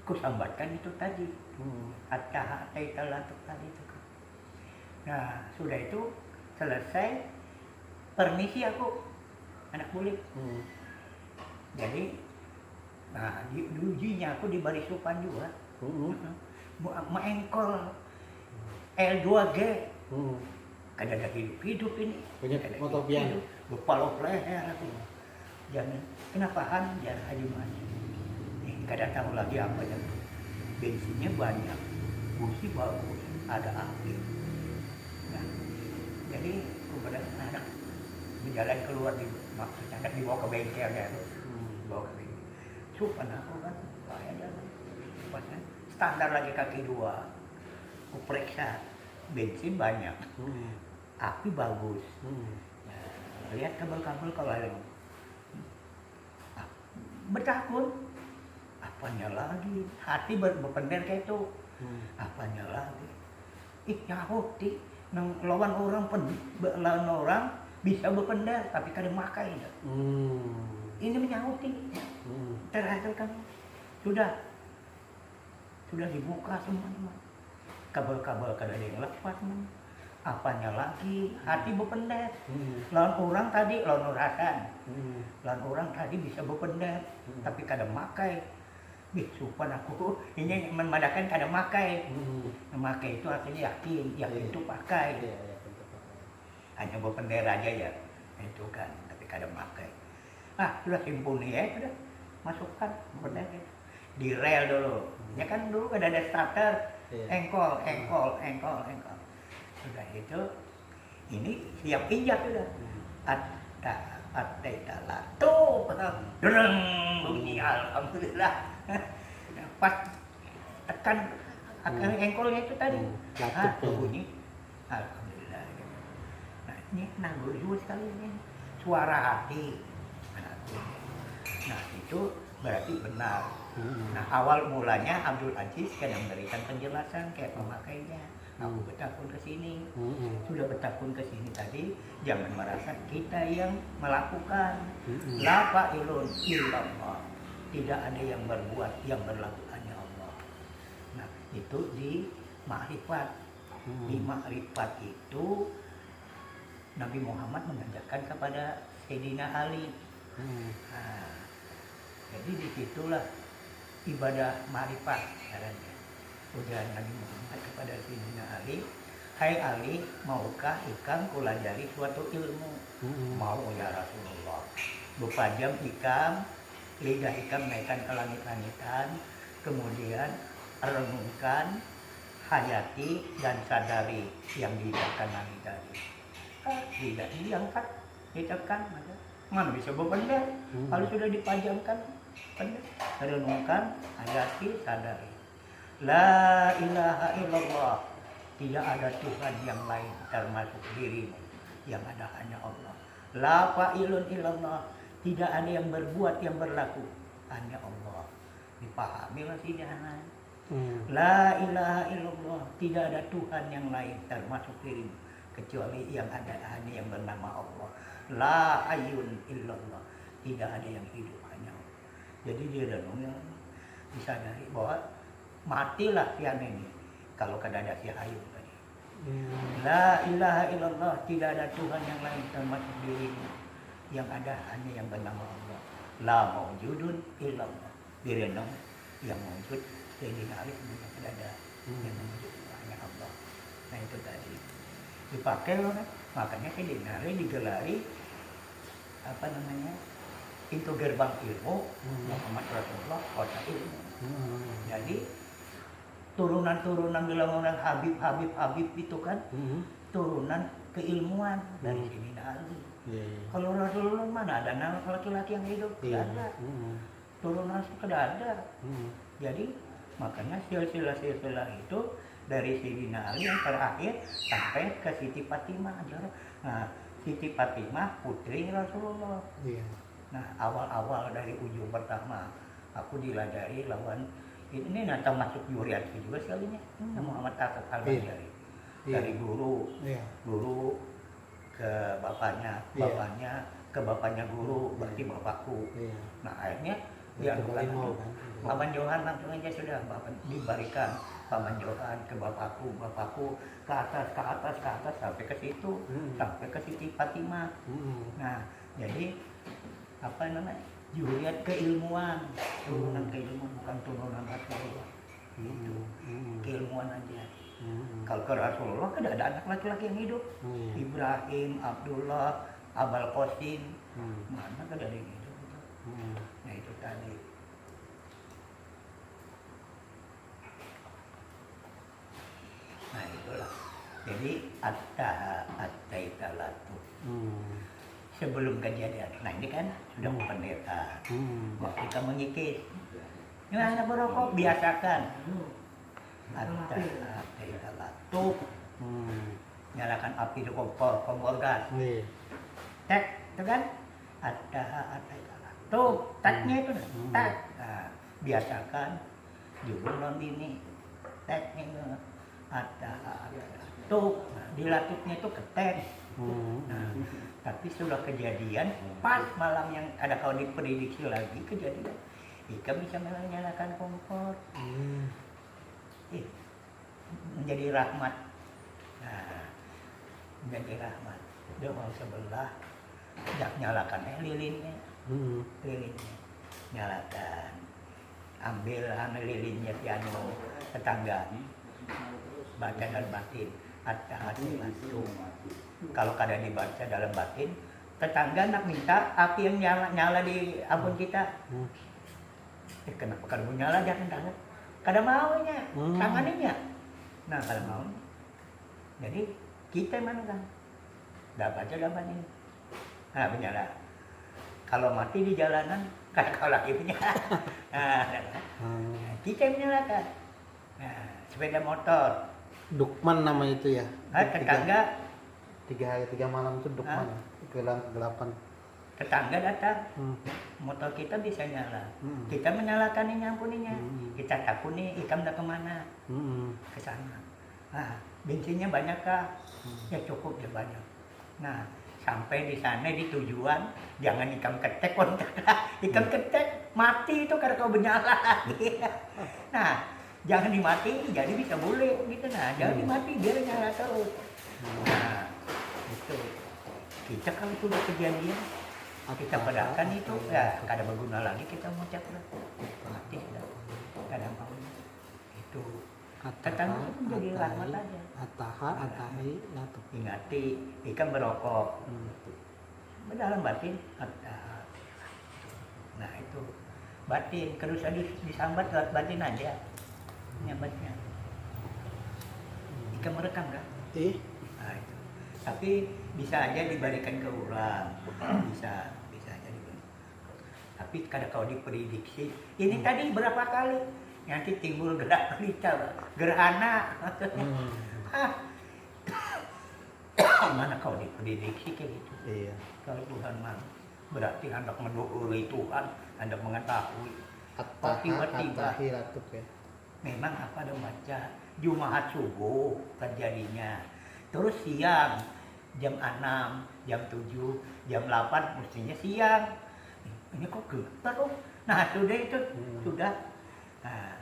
aku sambatkan itu tadi. Attaha latuk tadi itu. Nah, sudah itu selesai. Permisi aku anak bulik. Jadi, nah di ujinya aku di Barisupan juga. Mengengkol L2G. Kada ada hidup ini. Punya motor piano. Berpalok leher aku. Jangan kenapahan jangan Haji Mani. Kada tahu lagi apa yang bensinnya banyak, busi bagus, ada api. Nah, jadi kepada anak berjalan keluar di maksudnya anak dibawa ke bengkel ya, bawa ke bengkel. Supan aku kan, bahaya jalan. Pasnya standar lagi kaki 2. Aku periksa bensin banyak. Api bagus. Nah, lihat kabel-kabel kalau ada bertakun. Apanya lagi? Hati berpendek kayak itu. Apanya lagi? Nyahuti nang lawan orang lawan orang bisa berpendek tapi kada makai. Ini menyahuti. Terakhir kan sudah dibuka semua. Kabel-kabel kada ada yang lepas. Apanya lagi? Hati berpendek. Lawan orang tadi, lawan Hasan. Lawan orang tadi bisa berpendek, tapi kada makai. Supan aku, ini memadakan kada makai. Memakai itu artinya yakin itu pakai. Hanya berpendek aja ya, itu kan, tapi kada makai. Sudah simpuni ya, sudah masukkan berpendek. Di rel dulu. Ya kan dulu kada ada starter, engkol. Sudah itu, ini siap injak sudah. Attaita latuk. Dereng bunyi alhamdulillah. Pas tekan engkolnya itu tadi. Bunyi alhamdulillah. Nah, ini nanggur juga sekali ini. Suara hati. Nah, itu berarti benar. Nah, awal mulanya Abdul Aziz kan yang memberikan penjelasan kayak pemakainya. Aku bertakun ke sini. Sudah bertakun ke sini tadi, jangan merasa kita yang melakukan. La fa'ilun illallah. Tidak ada yang berbuat, yang berlaku hanya Allah. Nah, itu di ma'rifat. Di ma'rifat itu Nabi Muhammad mengajarkan kepada Sayyidina Ali. Nah, jadi disitulah ibadah ma'rifat caranya. Ujar Nabi Muhammad kepada Sayyidina Ali, hai Ali, maukah ikam kulajari suatu ilmu? Mau ya Rasulullah. Bepajam ikam, lidah ikam naikkan ke langit-langitan, kemudian renungkan hayati dan sadari yang ditekan lagi tadi. Tidak diangkat, ditekan aja. Mana bisa berbenda? Kalau sudah dipajangkan, benda. Renungkan, hayati, sadari. La ilaha illallah. Tidak ada Tuhan yang lain termasuk dirimu. Yang ada hanya Allah. La fa'ilun illallah. Tidak ada yang berbuat, yang berlaku. Hanya Allah. Dipahami lah tidak. La ilaha illallah. Tidak ada Tuhan yang lain termasuk dirimu. Kecuali yang ada hanya yang bernama Allah. La hayyun illallah. Tidak ada yang hidup, hanya Allah. Jadi dia renungnya disadari bahwa matilah si ini kalau kada ada si hayyun tadi. La ilaha illallah. Tidak ada Tuhan yang lain termasuk dirimu. Yang ada hanya yang bernama Allah. La maujudun illallah. Direnung yang wujud jadi hari sebenarnya tidak ada yang wujud hanya Allah. Nah itu tadi dipakai loh kan. Makanya saya digelari apa namanya, pintu gerbang ilmu Muhammad Rasulullah, kota ilmu. Jadi turunan-turunan bilang orang Habib itu kan turunan keilmuan dari sini Ali. Kalau Rasulullah mana ada nama laki-laki yang hidup? Tidak ada. Turunan sekedar ada. Jadi makanya silsilah itu dari Sayyidina Ali yang terakhir sampai ke Siti Fatimah. Nah, Siti Fatimah putri Rasulullah. Nah, awal-awal dari ujung pertama aku diladari lawan ini nanti masuk Yurianti juga sekalinya. Muhammad Atta Al-Bajari. Dari guru ke bapaknya, ke bapaknya guru, berarti bapakku. Nah, akhirnya dia Paman Johan langsung aja sudah diberikan Paman Johan ke bapakku ke atas sampai ke situ, sampai ke Siti Fatimah. Nah, jadi apa namanya? Juriat keilmuan, turunan keilmuan bukan turunan Rasulullah. Gitu. Keilmuan aja. Kalau ke Rasulullah kan ada anak laki-laki yang hidup. Ibrahim, Abdullah, Abul Qasim. Mana kan ada yang hidup. Nah itu tadi. Nah itulah. Jadi at-taitalatu. Sebelum kejadian. Nah ini kan sudah pendeta. Waktu kita mengikis. Ini berokok biasakan. At-taitalatu. Nyalakan api di kompor gas. Tek, itu kan? At-taitalatu. Teknya itu tek. Nah, biasakan judul non ini. Teknya itu at-taitalatu. Dilatihnya itu ketek. Nah, tapi sudah kejadian pas malam yang ada kalau diprediksi lagi kejadian Ika bisa menyalakan kompor menjadi rahmat. Nah, menjadi rahmat dia mau sebelah nyalakan lilinnya nyalakan, ambil lilinnya piano tetangga baca dan batin at-taitalatu. Kalau kadang dibaca dalam batin, tetangga nak minta api yang nyala di abon kita. Kenapa kada mau nyala jangan. Kada maunya, tanganinya. Nah kada mau. Jadi kita mana kan? Dah baca dah batin. Nah menyala. Kalau mati di jalanan, kada kau lagi punya. Nah, kita menyalakan. Nah, sepeda motor. Dukman nama itu ya. Tetangga. Tiga malam itu Dukman. Kegelapan. Tetangga datang. Motor kita bisa nyala. Kita menyalakan ini ampuninya. Kita takut nih ikan dah kemana? Ke sana. Nah, bensinnya banyak kah? Ya cukup ya banyak. Nah, sampai di sana di tujuan jangan ikan ketek ikan ketek mati itu karena kau menyala. Nah, jangan dimati jadi bisa boleh gitu. Nah, jangan dimati biar nyala terus. Nah, itu kita kalau sudah kejadian kita pedahkan itu ya kada berguna lagi kita mengucap mati sudah kada mau itu tetangga itu menjadi rahmat aja. Atahi latu. Ingati ikan berokok dalam batin nah itu batin terus disambat lewat batin aja nyambatnya Ikan merekam kan? Nah, itu. Tapi bisa aja dibalikan ke orang, bisa aja dibalikan. Tapi kalau diprediksi, ini tadi berapa kali nanti timbul gerhana. Mana kau diprediksi kayak gitu? Iya. Kalau Tuhan mah berarti hendak mendoai Tuhan, hendak mengetahui. Tiba-tiba Hilatuk ya. memang apa ada baca Jumat subuh terjadinya. Terus siang jam 6, jam 7, jam 8 mestinya siang. Ini kok getar loh. Nah, sudah itu sudah. Nah,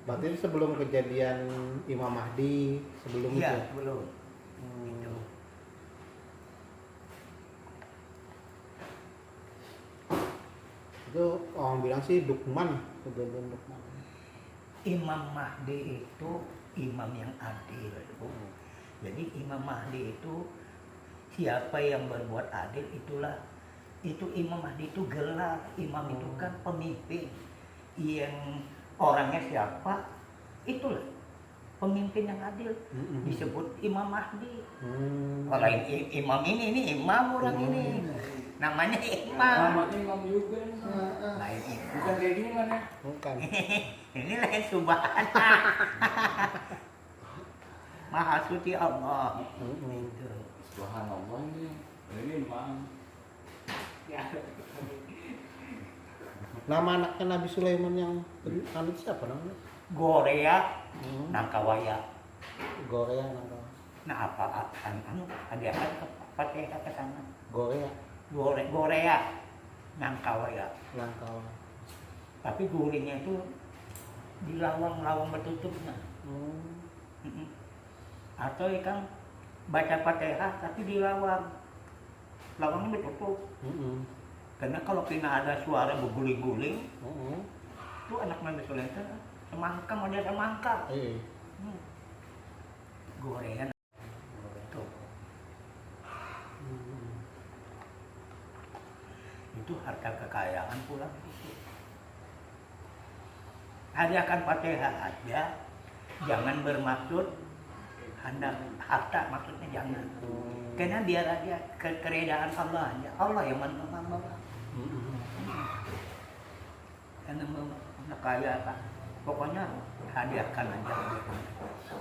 Berarti sebelum kejadian Imam Mahdi, sebelum iya, itu. belum. Itu. Itu orang bilang sih Dukman, kejadian Dukman. Imam Mahdi itu imam yang adil. Jadi Imam Mahdi itu siapa yang berbuat adil itu Imam Mahdi itu gelar. Imam itu kan pemimpin. Yang orangnya siapa? Itulah pemimpin yang adil. Disebut Imam Mahdi. Kalau imam ini imam orang ini. Namanya imam. Namanya imam juga. Lain imam. Bukan kayak gini mana? Bukan. Ini lain subhana. Maha suci Allah. Itu. Subhanallah ini imam. Ya. Nama anaknya Nabi Sulaiman yang anut siapa namanya? Gorea, Nangkawaya. Gorea nama. Nah apa ada Fatihah ke sana. Gorea. Gorea, Nangkawaya. Langkawa. Tapi gurinya itu di lawang bertutupnya. Atau ikan baca Fatihah tapi di lawangnya bertutup. Karena kalau kena ada suara berguling-guling, itu anak Nabi Sulaiman semangka, ada semangka. Gorengan. Tuh. Itu harta kekayaan pula. Hadiahkan Fatihah aja, jangan bermaksud hendak harta, maksudnya jangan. Karena biar aja keredaan Allah aja. Allah yang menerima. Karena kaya apa? Pokoknya hadiahkan aja.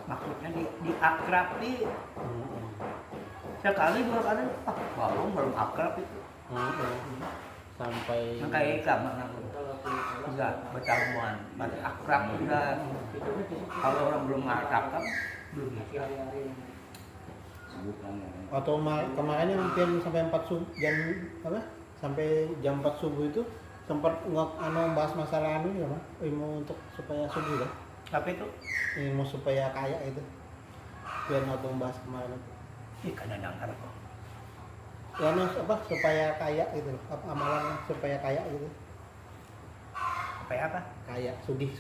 Maksudnya diakrabi. Sekali dua kali, belum akrab itu. Sampai Kayak ikan enggak bertamuan, masih akrab udah. Kalau orang belum akrab belum bisa. atau kemarin yang hampir sampai 4 subuh jam apa? Sampai jam 4 subuh itu sempat bahas masalah ya, Mas? Ilmu untuk supaya subuh ya. Tapi itu Ilmu supaya kaya itu. Biar waktu membahas kemarin itu. ikan dengar kok. Ya apa supaya kaya gitu loh. Apa amalan supaya kaya gitu. Supaya apa? Kaya, sugih.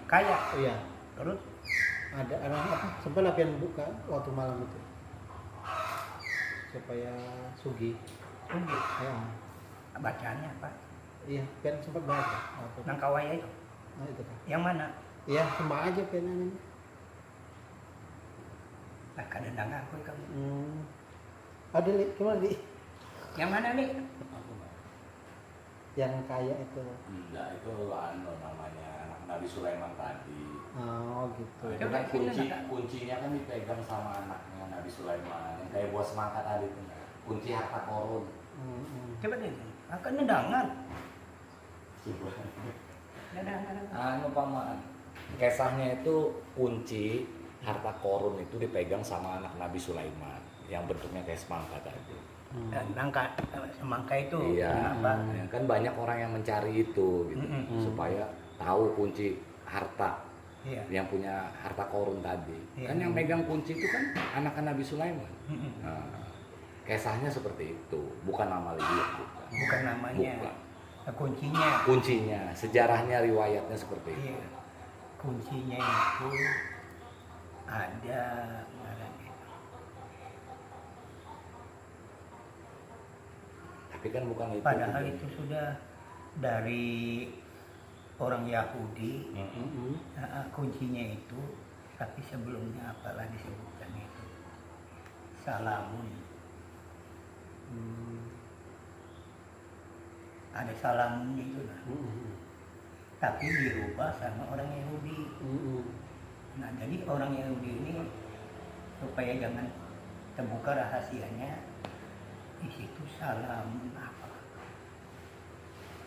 Kaya. Iya. Terus Ada apa? Sempat latihan buka waktu malam itu. Supaya sugih. Tunggih. Ya. Bacaannya apa? Iya, kan sempat bahas ya. Waktu. Nangkawaya itu. Nah, itu kan. Yang mana? Iya, sama aja pengen. Nah, kadang aku kamu. Ada Li, gimana Li? Yang mana nih? Yang kaya itu. Enggak, itu namanya anak Nabi Sulaiman tadi. Oh gitu. Itu kan kuncinya kan dipegang sama anaknya Nabi Sulaiman. Yang kayak buah semangka tadi itu. Kunci harta korun. Coba deh. Akan mendengar. Paman. Kisahnya itu kunci harta korun itu dipegang sama anak Nabi Sulaiman yang bentuknya kayak semangka tadi. Dan semangka itu. Iya. Apa? Ya, kan banyak orang yang mencari itu gitu supaya tahu kunci harta. Iya. Yang punya harta korun tadi. Iya. Kan yang megang kunci itu kan anak Nabi Sulaiman. Nah, kisahnya seperti itu, bukan nama dia, Bukan namanya. Bukan. Kuncinya. Kuncinya, sejarahnya, riwayatnya seperti itu. Iya. Kuncinya itu ada Tapi kan bukan itu. padahal itu sudah dari orang Yahudi. Mm-mm. Kuncinya itu, tapi sebelumnya apalah disebutkan itu salamun. Ada salamunnya itu lah. Mm-mm. Tapi dirubah sama orang Yahudi. Mm-mm. Nah, jadi orang Yahudi ini supaya jangan terbuka rahasianya, di situ salamun apa?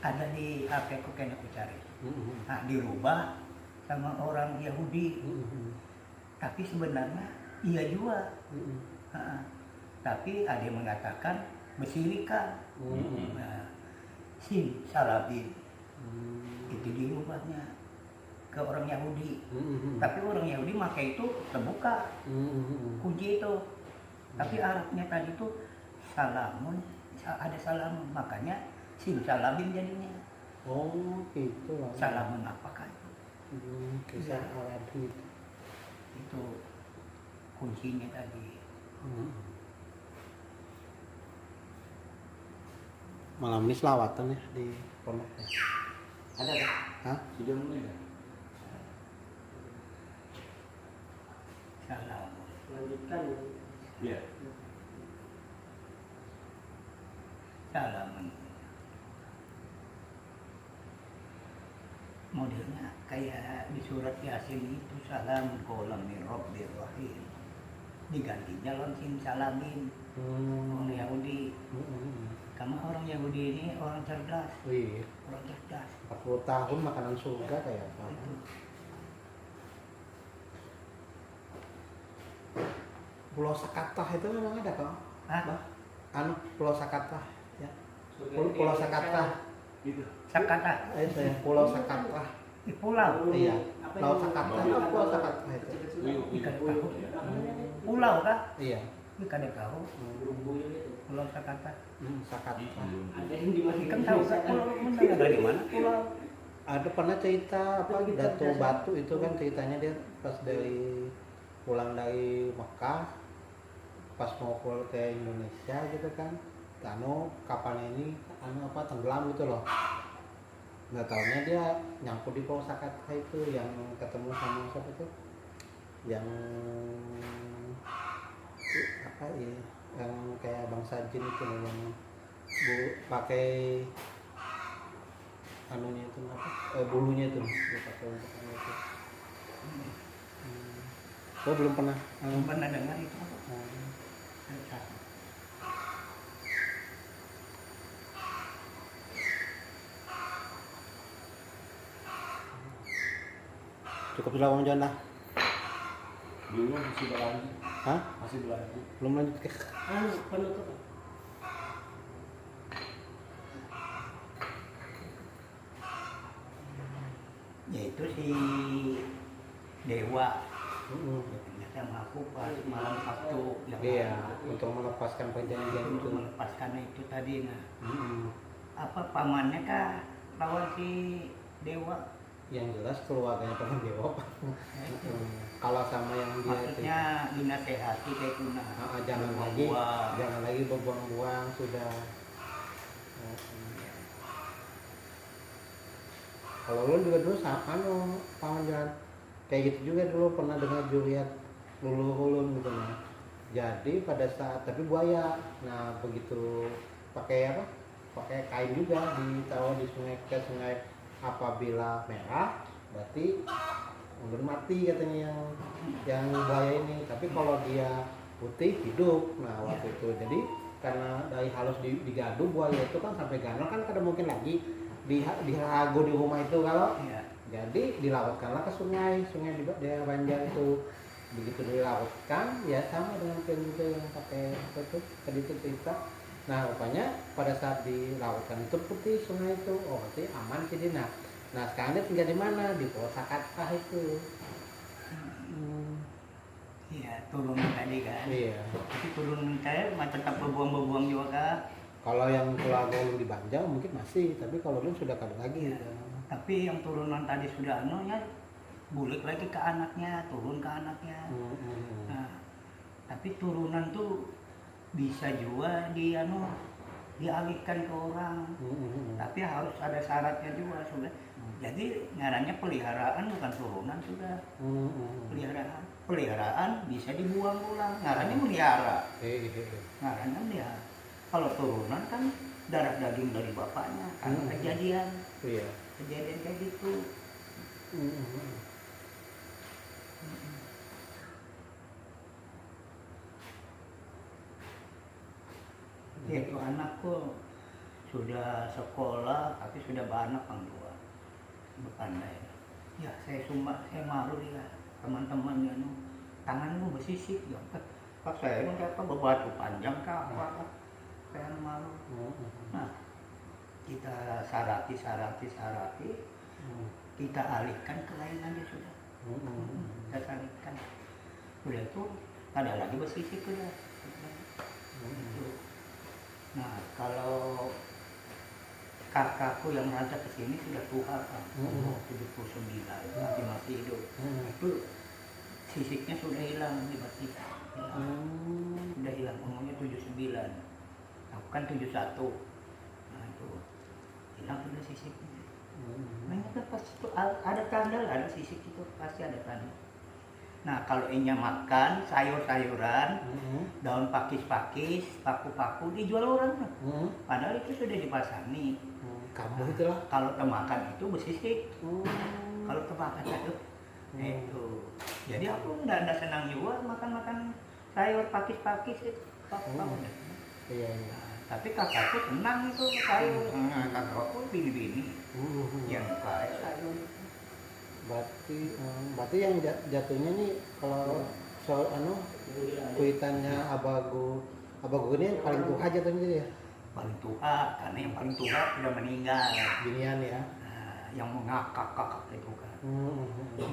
Ada di HP aku kayaknya aku cari. Mm-mm. Nah, dirubah sama orang Yahudi. Mm-mm. Tapi sebenarnya iya juga. Mm-mm. Nah, tapi ada yang mengatakan bersirikan. Mm-mm. Nah, salabin Mm-mm. itu dirubahnya ke orang Yahudi. Mm-mm. Tapi orang Yahudi pakai itu terbuka Mm-mm. kunci itu. Tapi Arabnya tadi itu salamun, ada salamun, makanya salabin jadinya. Oh gitu lah. Salamun apakah itu? Kisah Arabi. Itu kuncinya tadi. Malam ini selawatan ya di pondok ya. Ada kan? Hah? Sudah mulai kan? Salamun. Lanjutkan. Iya. Salamun. Modelnya kayak di surat Yasin itu salamun qaulan min rabbir rahim. Digantinya lonsin salamin. Orang Yahudi. Karena orang Yahudi ini orang cerdas. Wih, Orang cerdas. 40 tahun makanan surga kayak apa? Itu. Pulau Sakatah itu memang ada kok? Hah? Anu Pulau Sakatah ya. Pulau Sakatah. Gitu. Sakata. Itu ya, Pulau Sakatah. Di pulau. Iya. Pulau Sakatah itu Pulau Sakatah itu. Ikan tahu. Pulau kah? Iya. Ikan tahu. Pulau Sakata. Sakatah. Ada yang dimasukin Ikan tahu kah? Pulau mana? Dari mana? Pulau. Ada pernah cerita apa Dato Batu itu kan ceritanya dia pas dari pulang dari Mekah pas mau pulang ke Indonesia gitu kan, kapalnya ini apa tenggelam gitu loh. Nggak taunya dia nyangkut di Pulau Sakatah itu yang ketemu sama siapa itu yang apa ya yang kayak bangsa jin itu loh, yang pakai anunya itu apa bulunya itu dipakai untuk anu itu. Oh belum pernah. Belum pernah dengar itu. Cukup sudah Bang Jon lah. Belum masih berlanjut. Hah? Masih berlanjut. Belum lanjut ke penutup. Yaitu si dewa. Sama aku pas malam Sabtu yang iya untuk melepaskan perjanjian untuk itu. melepaskan itu tadi. Nah, apa pamannya kah lawan si dewa? Yang jelas keluarganya pengen dewa. Kalau sama yang dia Maksudnya dinasehati kayak itu nah. jangan lagi berbuang-buang sudah. Kalau lu juga dulu paman jalan kayak gitu juga dulu pernah dengar Juliet lulu gitu nah. Jadi pada saat tapi buaya, nah begitu pakai apa? Pakai kain juga ditaruh di sungai apabila merah berarti udah mati katanya yang buaya ini. Tapi kalau dia putih hidup. Nah waktu itu jadi karena dari halus digadu buaya itu kan sampai ganal kan kada mungkin lagi dihago di rumah itu kalau jadi dilautkanlah ke sungai di daerah Banjar itu. Begitu dilautkan ya sama dengan film itu yang pakai itu kedikit cerita. Nah rupanya pada saat dilautkan itu putih sungai itu, oh berarti aman sih Dina. Nah sekarang dia tinggal di mana? Di Pulau Sakatah itu. Iya turunan tadi kan. Iya. Tapi turunan saya tetap berbuang juga kah? Kalau yang keluarga lu di Banjar mungkin masih, tapi kalau lu sudah kada lagi. Ya. Tapi yang turunan tadi sudah anunya bulik lagi ke anaknya, turun ke anaknya. Nah, tapi turunan tuh bisa juga di dialihkan ke orang. Tapi harus ada syaratnya juga sudah. Jadi ngarannya peliharaan bukan turunan sudah. Peliharaan bisa dibuang ulang. Ngarannya melihara. Ngarannya melihara. Kalau turunan kan darah daging dari bapaknya. Karena kejadian. Iya. Kejadian kayak gitu. Itu anakku sudah sekolah tapi sudah beranak Bang dua. Berpandai. Ya saya malu ya teman-teman ya tanganmu bersisik ya. Pak saya kan kata bebatu panjang apa saya malu. Nah kita sarati kita alihkan ke lain aja sudah. Kita alihkan. Udah itu ada lagi bersisik udah. Nah kalau kakakku yang merantau ke sini sudah tua kan, 79 masih hidup. Itu sisiknya sudah hilang di batik, sudah hilang. Umurnya 79, aku kan 71. Nah itu hilang sudah sisiknya. Nah itu pasti itu ada tanda lah, ada sisik itu pasti ada tanda. Nah kalau inya makan sayur-sayuran, daun pakis-pakis, paku-paku dijual orang. Padahal itu sudah dipasani. Kamu itulah. Kalau temakan itu bersisik. Kalau temakan itu, itu. Jadi aku nggak senang juga makan sayur pakis-pakis itu. Iya. Tapi kakakku senang itu sayur. Kakakku bini-bini yang pakai sayur. Berarti yang jatuhnya nih kalau soal kuitannya abagu ini paling tua jatuhnya ya. Paling tua karena yang paling tua sudah meninggal. Binian ya. Nah, yang mengakak-kakak itu kan.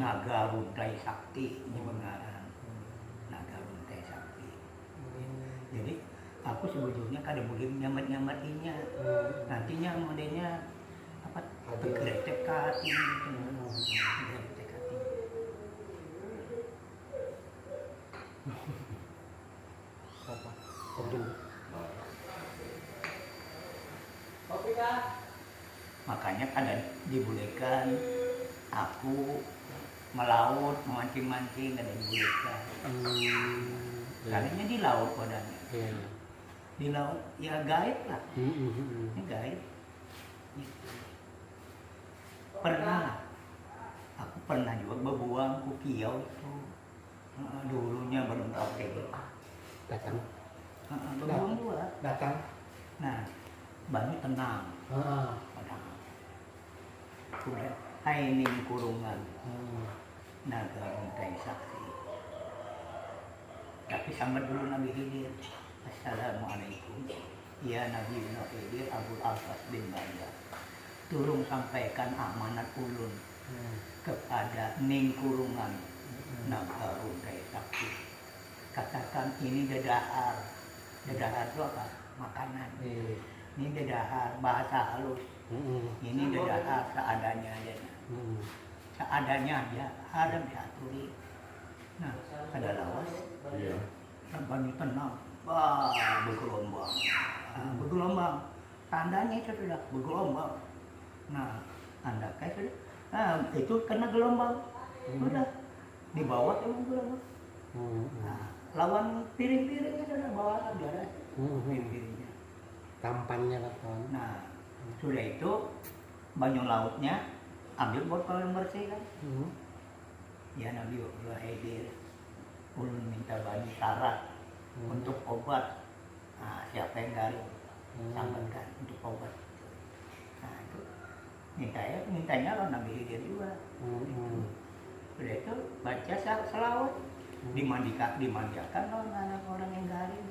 Naga Runtai Sakti ini pengarang. Naga Runtai Sakti. Jadi aku sebetulnya kada boleh nyamat-nyamatinya. Nantinya modelnya apa? Bergeretek hati gitu. Bergeretek hati. Apa? Aduh. Makanya kada dibolehkan aku melaut, memancing-mancing kada dibolehkan. Karena di laut padanya. Di laut ya gaib lah. Ini gaib. Aku pernah juga berbuang kukiau itu. Dulunya belum tahu kayak gitu. Datang. Berbuang juga. Datang. Nah, banyu tenang. Tenang. Udah, hai ning kurungan. Naga Runtai Sakti. Tapi sambat dulu Nabi Khidir. Assalamualaikum. Ya Nabi Khidir Abul Abbas bin Bayar. Tolong sampaikan amanat ulun kepada ning kurungan Naga Runtai Sakti. Katakan ini dedahar. Dedahar itu apa? Makanan. Ini dedahar bahasa halus. Ini dedahar seadanya aja. Seadanya aja, harus diaturi. Nah, ada lawas. Banyu tenang. Wah, bergelombang. Bergelombang. Tandanya itu sudah bergelombang. Nah, tanda kayak sudah. Nah, itu kena gelombang. Udah di bawah emang gelombang. Nah, lawan piring-piringnya sudah bawa biar piring-piringnya. Tampannya lah kawan. Nah, sudah itu banyu lautnya ambil botol yang bersih kan. Ya Nabi Khidir, ulun minta banyu syarat untuk obat. Nah, siapa yang garing sampaikan untuk obat. Nah itu mintanya lo Nabi Khidir juga. Sudah itu baca selawat, dimandiakan lo anak orang yang garing.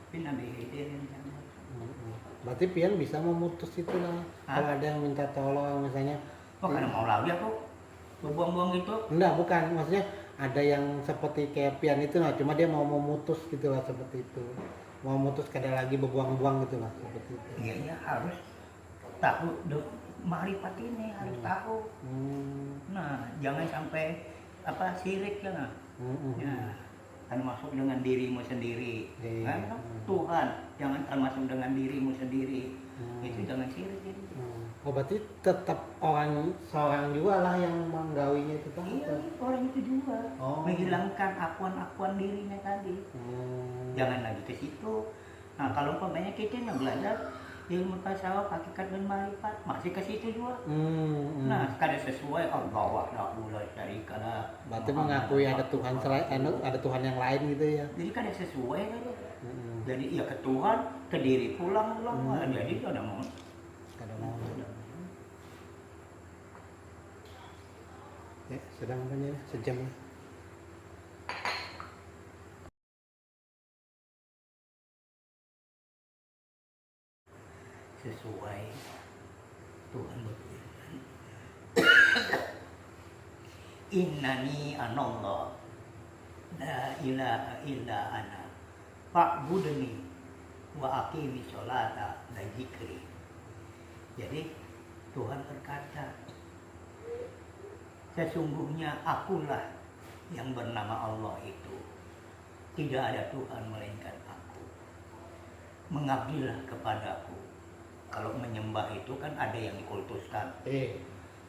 Tapi Nabi Khidir yang jangan. Berarti pian bisa memutus itu lah. Kalau ada yang minta tolong misalnya. Oh karena mau lagi aku buang-buang gitu. Enggak, bukan. Maksudnya ada yang seperti kayak pian itu lah. Cuma dia mau memutus gitu lah seperti itu. Mau memutus kada lagi berbuang-buang gitu lah seperti itu. Iya harus tahu makrifat ini harus tahu. Nah jangan sampai apa sirik ya. Ya kan masuk dengan dirimu sendiri. Kan Tuhan jangan termasuk dengan dirimu sendiri. Itu jangan syirik jadi. Oh berarti tetap orang seorang juga lah yang menggawinya itu kan? Iya, orang itu juga menghilangkan akuan-akuan dirinya tadi. Jangan lagi ke situ. Nah kalau umpamanya kita yang belajar ilmu tasawuf, hakikat dan marifat masih ke situ juga. Nah kada sesuai Allah wahdahu la syarikalah. Berarti mengakui ada Tuhan selain ada Tuhan yang lain gitu ya? Jadi kada sesuai aja. Jadi ya ke Tuhan, ke diri pulang. Jadi kada mau. Kada mau. Ya, sedang apanya sejam. Sesuai Tuhan berfirman innani anallah la ilaha illa ana fa'budni wa aqimi sholata la dzikri. Jadi Tuhan berkata, sesungguhnya akulah yang bernama Allah itu, tidak ada Tuhan melainkan aku, mengabdilah kepadaku. Kalau menyembah itu kan ada yang dikultuskan.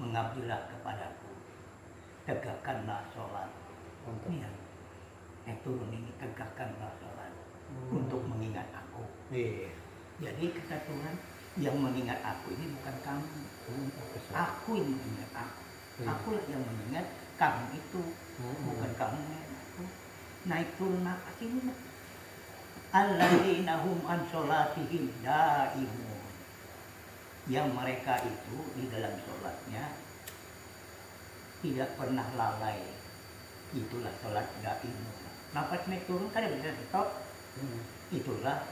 Mengabdilah kepadaku. Tegakkanlah sholat. Ini yang turun ini, tegakkanlah sholat. Untuk mengingat aku. Jadi kata Tuhan, yang mengingat aku ini bukan kamu. Aku yang mengingat aku. Akulah yang mengingat kamu itu. Bukan kamu mengingat aku. Naik turun apa sih ini? Alladzina hum an sholatihim daimun. Yang mereka itu di dalam sholatnya tidak pernah lalai. Itulah sholat daimun. Nafas naik turun kan bisa stop. Itulah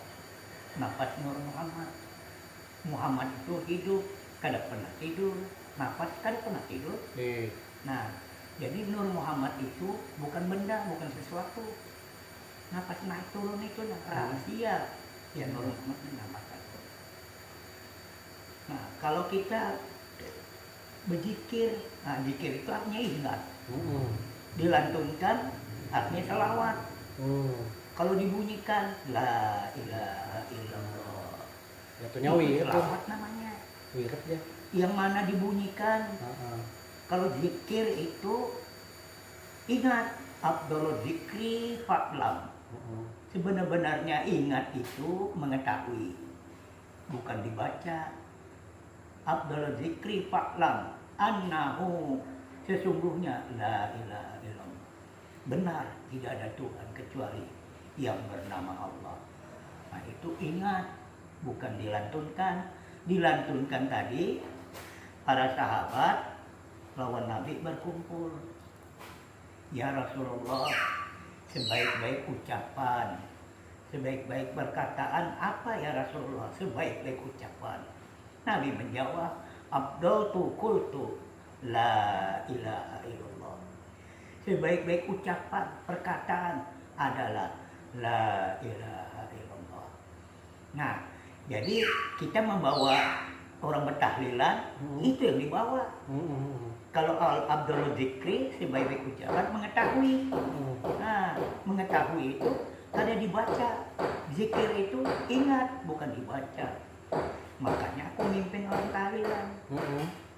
nafas Nur Muhammad. Muhammad itu hidup, kada pernah tidur. Nafas kada pernah tidur. Nah, jadi Nur Muhammad itu bukan benda, bukan sesuatu. Nafas naik turun itu rahasia. Ya Nur Muhammad nafas. Nah, kalau kita berzikir, nah zikir itu artinya ingat. Dilantunkan artinya selawat. Kalau dibunyikan la ilaha illallah. Jatuhnya wirid selawat namanya. Wirid ya. Yang mana dibunyikan. Kalau zikir itu ingat, afdhalul zikri fa'lam. Sebenar-benarnya ingat itu mengetahui, bukan dibaca. Afdhalul zikri fa'lam annahu, sesungguhnya la ilaha illallah. Benar, tidak ada Tuhan kecuali yang bernama Allah. Nah itu ingat, bukan dilantunkan. Dilantunkan tadi para sahabat lawan Nabi berkumpul. Ya Rasulullah, sebaik-baik ucapan, sebaik-baik perkataan apa ya Rasulullah? Sebaik-baik ucapan. Nabi menjawab, Abdul qultu la ilaha illallah. Sebaik-baik ucapan, perkataan adalah la ilaha illallah. Nah, jadi kita membawa orang bertahlilan, itu yang dibawa. Kalau Abdul Zikri, sebaik-baik ucapan mengetahui. Nah, mengetahui itu ada dibaca. Zikir itu ingat, bukan dibaca. Makanya aku mimpin orang tahlilan.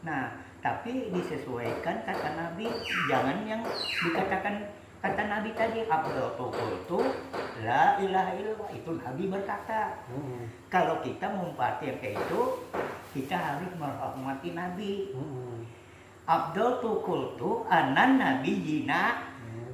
Nah, tapi disesuaikan kata Nabi, jangan yang dikatakan kata Nabi tadi, Abdul qultu la ilaha illallah. Itu Nabi berkata. Kalau kita mengumpati yang kayak itu, kita harus menghormati Nabi. Abdul qultu anan nabiyina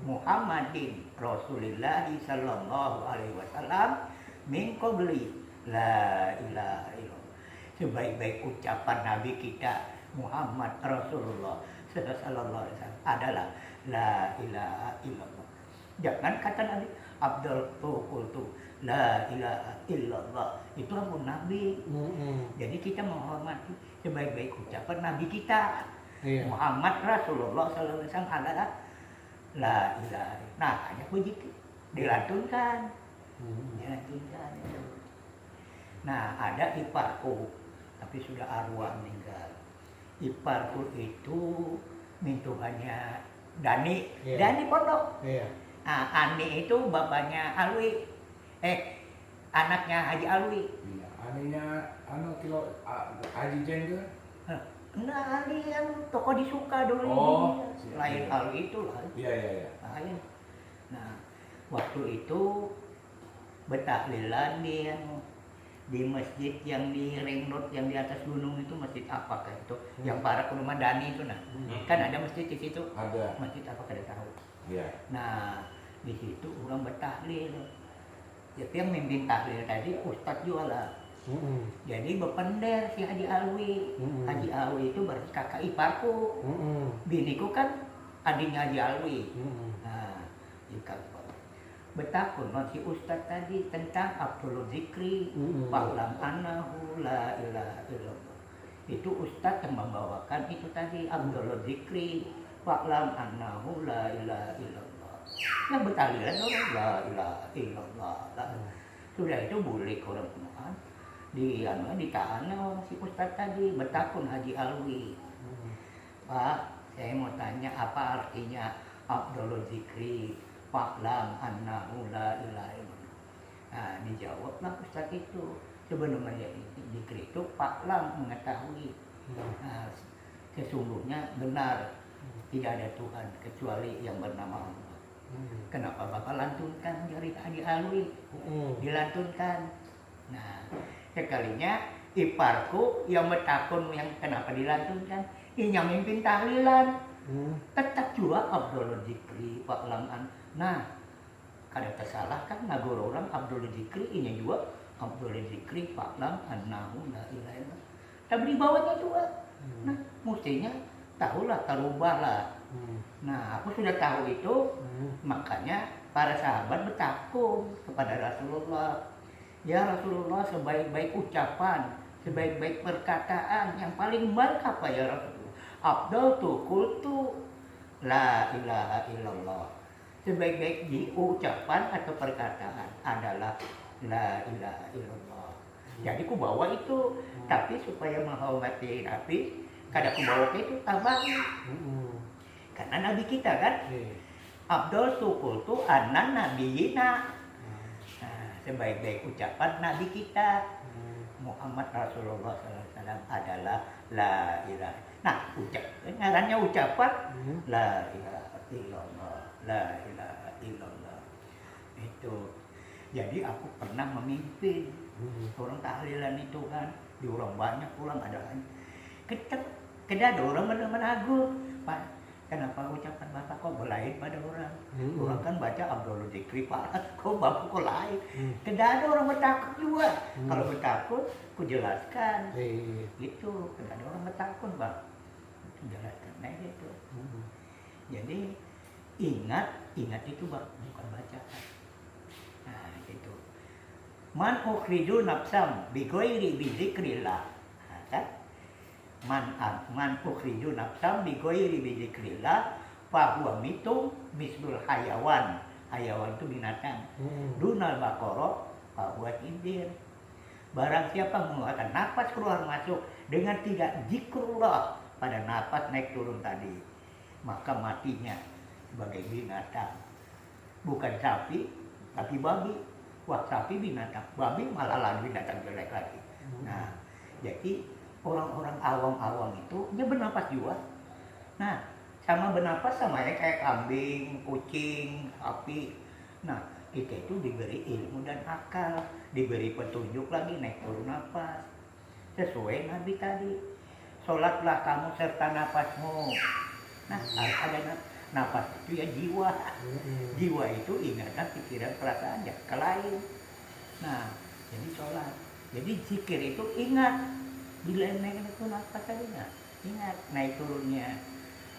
Muhammadin Rasulillah sallallahu alaihi wasallam min qabli la ilaha illallah. Sebaik-baik ucapan Nabi kita Muhammad Rasulullah sallallahu alaihi wasallam adalah la ilaha illallah. Jangan kata Nabi Abdul qultu la ilaha illallah. Itu ampun Nabi. Jadi kita menghormati sebaik-baik ucapan Nabi kita. Muhammad Rasulullah sallallahu alaihi wasallam adalah la ilaha. Nah, hanya begitu. Dilantunkan. Dilantunkan. Nah, ada iparku, tapi sudah arwah meninggal. Iparku itu mintuhannya Dani. Dani pondok. Ani itu bapaknya Alwi. anaknya Haji Alwi. Iya, anehnya kilo Haji Jeng kan? Nah, Ali yang toko disuka dulu Oh, ini. Lain Alwi itu lah. Iya. Lain. Nah, waktu itu bertaklilan di masjid yang di ring road yang di atas gunung itu, masjid apakah itu? Yang para ke rumah Dani itu, nah. Kan ada masjid di situ. Ada. Masjid apa kada tahu. Iya. Nah, di situ orang bertahlil. Jadi yang mimpin tahlil tadi Ustadz jualan. Jadi berpender si Haji Alwi. Haji Alwi itu berarti kakak iparku. Biniku kan adiknya Haji Alwi. Nah, jika bertakun si Ustadz tadi tentang Abdul Zikri, Fa'lam annahu la ilaha illallah. Itu Ustadz yang membawakan itu tadi, Abdul Zikri, Fa'lam annahu la ilaha illallah. Yang bertahlilan orang la ilaha illallah. Sudah itu boleh orang semua. Ditahan si Ustadz tadi, bertakun Haji Alwi. Pak, saya mau tanya apa artinya Abdul Zikri, Fa'lam annahu la ilaha illallah. Nah, dijawablah Ustadz itu. Sebenarnya zikri itu Fa'lam, mengetahui. Nah, sesungguhnya benar tidak ada Tuhan kecuali yang bernama Allah. Kenapa Bapak lantunkan dari Haji Alwi? Dilantunkan. Nah, sekalinya iparku yang bertakun yang kenapa dilantunkan? Yang mimpin tahlilan. Tetap juga Abdul Zikri, Fa'lam an. Nah, kada tersalah kan ngagoro orang Abdul Zikri, ini juga Abdul Zikri, Fa'lam annahu la ilaha illallah. Tapi di bawahnya juga. Nah, mestinya tahulah, terubahlah. Nah, aku sudah tahu itu, makanya para sahabat bertakun kepada Rasulullah. Ya Rasulullah, sebaik-baik ucapan, sebaik-baik perkataan yang paling baik apa ya Rasulullah? Abdul tu qultu la ilaha illallah. Sebaik-baik ucapan atau perkataan adalah la ilaha illallah. Jadi ku bawa itu, tapi supaya menghormati Nabi, kada ku bawa itu tambahin. Karena Nabi kita kan, Abdul tu qultu anna nabiyina. Sebaik-baik ucapan Nabi kita Muhammad Rasulullah SAW adalah la ilaha. Nah, ngarannya ucapan la ilaha illallah, la ilaha illallah. Itu. Jadi aku pernah memimpin orang tahlilan itu kan, di orang banyak pulang ada kan. Kita ada orang menagur, Pak. Kenapa ucapan Bapak kok berlain pada orang? Orang kan baca Abdul Zikri, Pak, kok Bapak kok lain? Tidak ada orang bertakut juga. Kalau bertakut, ku jelaskan. Gitu, tidak ada orang bertakut, Bang. Jelaskan aja itu. Jadi ingat itu, Bang, bukan bacaan. Nah, gitu. Man ukhriju nafsam bi ghairi bi dzikrillah. Nah, kan? Man ukhriju nafsam bi ghairi bi dzikrillah fa huwa mitum misbul hayawan. Hayawan itu binatang. Dunal baqara fa huwa indir. Barang siapa mengeluarkan nafas keluar masuk dengan tidak zikrullah pada nafas naik turun tadi, maka matinya sebagai binatang. Bukan sapi, tapi babi. Wah, sapi binatang, babi malah lagi binatang jelek lagi. Nah, jadi orang-orang awam-awam itu dia bernapas juga. Nah, sama bernapas sama ya kayak kambing, kucing, sapi. Nah, kita itu diberi ilmu dan akal, diberi petunjuk lagi naik turun nafas. Sesuai Nabi tadi. Sholatlah kamu serta nafasmu. Nah, ada nafas itu ya jiwa. Jiwa itu ingatan, pikiran, perasaan ya ke lain. Nah, jadi sholat. Jadi zikir itu ingat. Bila naik itu nafas tadi nggak? Ingat naik turunnya.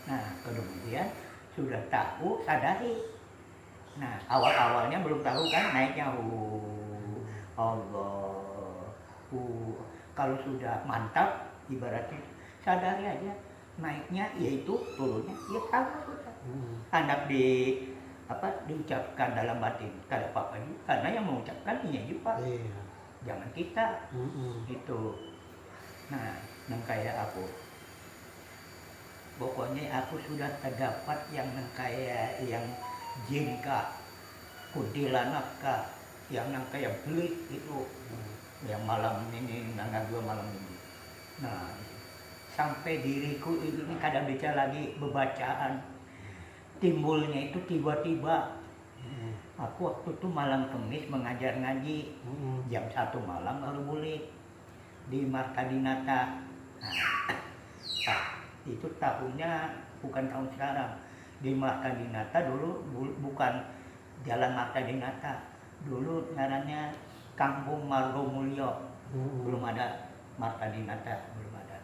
Nah, kemudian sudah tahu, sadari. Nah, awal-awalnya belum tahu kan naiknya Allah. Kalau sudah mantap, ibaratnya sadari aja naiknya yaitu turunnya ya sama sudah. Hendak diucapkan dalam batin kada apa-apa juga. Karena yang mengucapkan ini juga. Jangan kita. Itu. Nah, kayak aku. Pokoknya aku sudah terdapat yang kayak yang jin kah, kuntilanak kah, yang kayak belit itu, yang malam ini nangga dua malam ini. Nah, sampai diriku ini kadang baca lagi bebacaan, timbulnya itu tiba-tiba. Aku waktu itu malam Kamis mengajar ngaji, jam 1 malam baru boleh di Markadinata. Nah, itu tahunnya bukan tahun sekarang. Di Markadinata dulu bukan Jalan Markadinata, dulu ngarannya Kampung Margomulyo. Belum ada Markadinata, belum ada.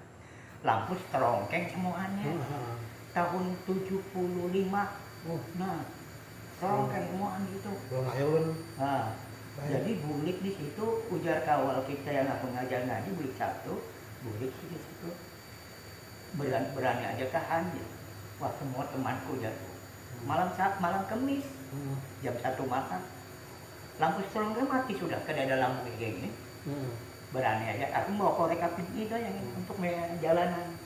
Lampu terongkeng semuanya. Tahun 75. Nah, terongkeng semuanya gitu. Belum lahir kan. Nah, jadi bulik di situ, ujar kawal kita yang aku ngajar ngaji, bulik 1, bulik di situ. Berani aja tahan ya. Wah, semua temanku jatuh. Malam Kamis, jam 1 malam. Lampu serongga mati sudah, kada ada lampu kayak gini. Berani aja, aku mau korek api itu yang untuk jalanan.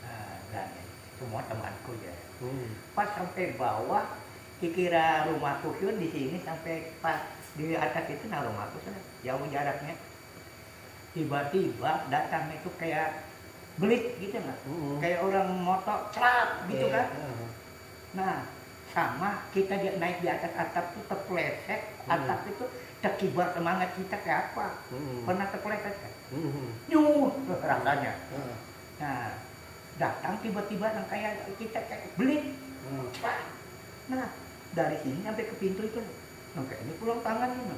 Nah, berani. Semua temanku ya. Pas sampai bawah, kira rumahku Hyun di sini sampai pas di atas itu, nah rumahku sudah jauh jaraknya. Tiba-tiba datang itu kayak belit gitu lah, kayak orang motor celap gitu kan. Nah, sama kita naik di atas atap itu terpeleset, atap itu terkibar semangat kita kayak apa? Pernah terpeleset kan? Nyuh rasanya. Nah, datang tiba-tiba yang kayak kita kayak belit. Nah, dari sini sampai ke pintu itu, nah kayaknya pulang tangan ini,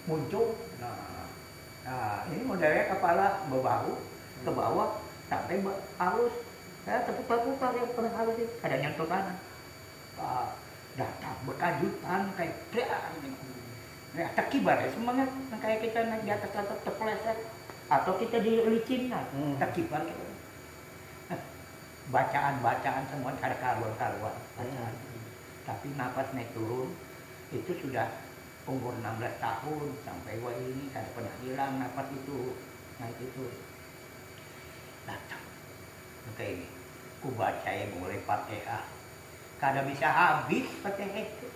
muncul. Nah, ini modelnya kepala berbahu ke bawah sampai halus. Saya terputar-putar yang pernah halus itu, ada nyentuh tanah. Datang berkajutan kayak ya, terkibar ya semangat, kayak kita naik di atas atap terpeleset atau kita dilicin, terkibar gitu. Bacaan semua ada karuan bacaan. Tapi napas naik turun itu sudah umur 16 tahun sampai wah ini kada pernah hilang napas itu naik itu. Datang oke, ku baca ya mulai Fatihah kada bisa habis Fatihah itu.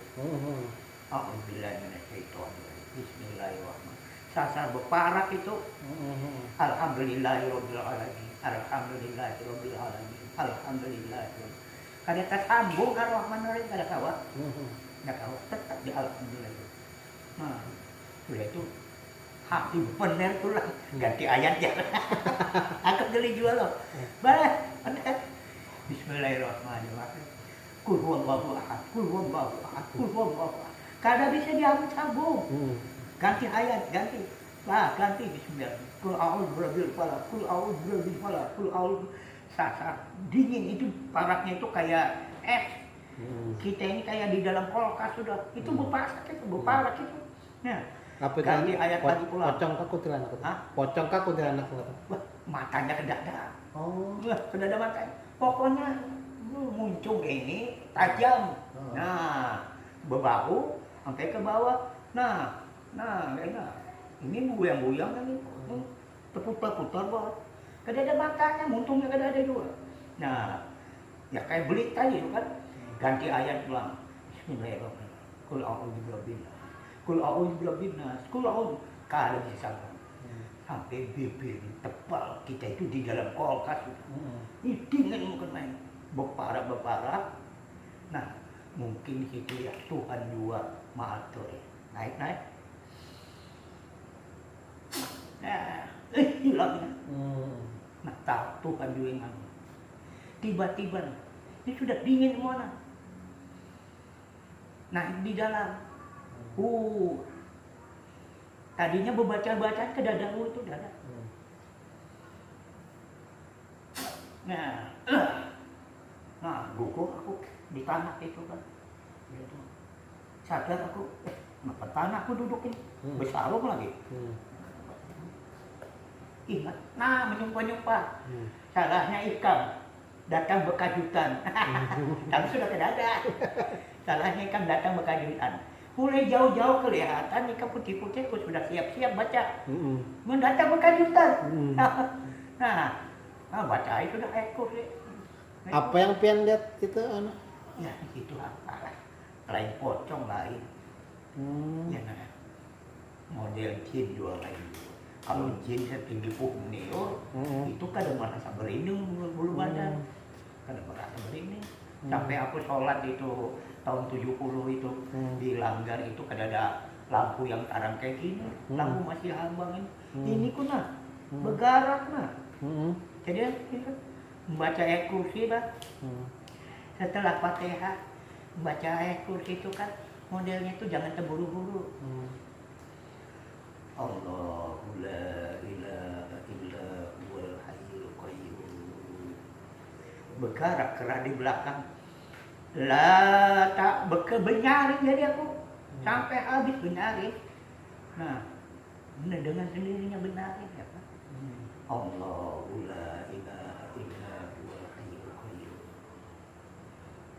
Alhamdulillah Bismillahirrahmanirrahim. Sasar beparak itu. Alhamdulillahirabbil alamin. Alhamdulillahirabbil alamin. Alhamdulillahirabbil. Kada tersambung Ar-Rahmanir-Rahim kada kawat. Kada kawat tetap di alhamdulillah. Nah, sudah itu hati bener tulang ganti ayat ya. Angkat geli jual loh. Bah, Bismillahirrahmanirrahim. Qul huwallahu ahad, qul huwallahu ahad, qul huwallahu ahad. Kada bisa disambung. Ganti ayat, ganti. Lah, ganti bismillah. Qul a'udzu birabbil falaq, qul a'udzu birabbil falaq, qul a'udzu. Sasar dingin itu paraknya itu kayak es. Kita ini kayak di dalam kulkas sudah. Itu beparak itu. Ya. Apa ganti ayat lagi pula. Pocong kaku tilanak. Pocong kaku tilanak. Wah, matanya kedada. Oh. Wah, kedada matanya. Pokoknya muncul ini tajam. Nah, berbahu sampai ke bawah. Nah, ini buyang-buyang ini. Terputar-putar bawah. Kada ada matanya, muntungnya kada ada juga. Nah, ya kayak belit tadi itu kan. Ganti ayat pulang. Bismillahirrahmanirrahim. Qul a'udzu birabbil nas. Qul a'udzu birabbin nas. Qul a'udzu. Kada bisa sampai bibir tebal kita itu di dalam kulkas. Ini dingin mungkin main. Beparak. Nah, mungkin itu ya Tuhan juga mengatur. Naik. Nah, hilangnya. Nah, tahu Tuhan juga yang ngatur. Tiba-tiba ini sudah dingin semua. Nah, di dalam. Tadinya berbaca-baca ke dadamu itu dada. Nah, gugup aku di tanah itu kan. Gitu. Sadar aku, kenapa tanah aku dudukin? Besarung lagi. Ingat, nah menyumpah-nyumpah. Salahnya ikan datang berkajutan. Tapi sudah kedada. Salahnya ikan datang berkajutan. Mulai jauh-jauh kelihatan ikan putih-putih, aku sudah siap-siap baca. Mendatang berkajutan. Nah, baca itu udah ekor sih. Apa yang pian lihat itu anak? Ya itu apa? Lain pocong lain. Ya nah, model jin jualan itu. Kalau jin setinggi pohon neo, itu kadang merasa berlindung bulu badan, kadang merasa berlindung. Sampai aku sholat itu tahun 70 itu di Langgar itu kada ada lampu yang tarang kayak gini, lampu masih ambang ini. Ini ku nah bergerak nah. Jadi membaca ayat kursi lah. Setelah Fatihah membaca ayat kursi itu kan modelnya itu jangan terburu-buru. Allahu la ilaha illa huwal hayyul qayyum. Bergerak kerak di belakang. Lah tak benyarin jadi aku sampai habis benarin. Nah, dengan sendirinya benarin ya Pak. Allahu la ilaha illa huwal hayyul qayyum.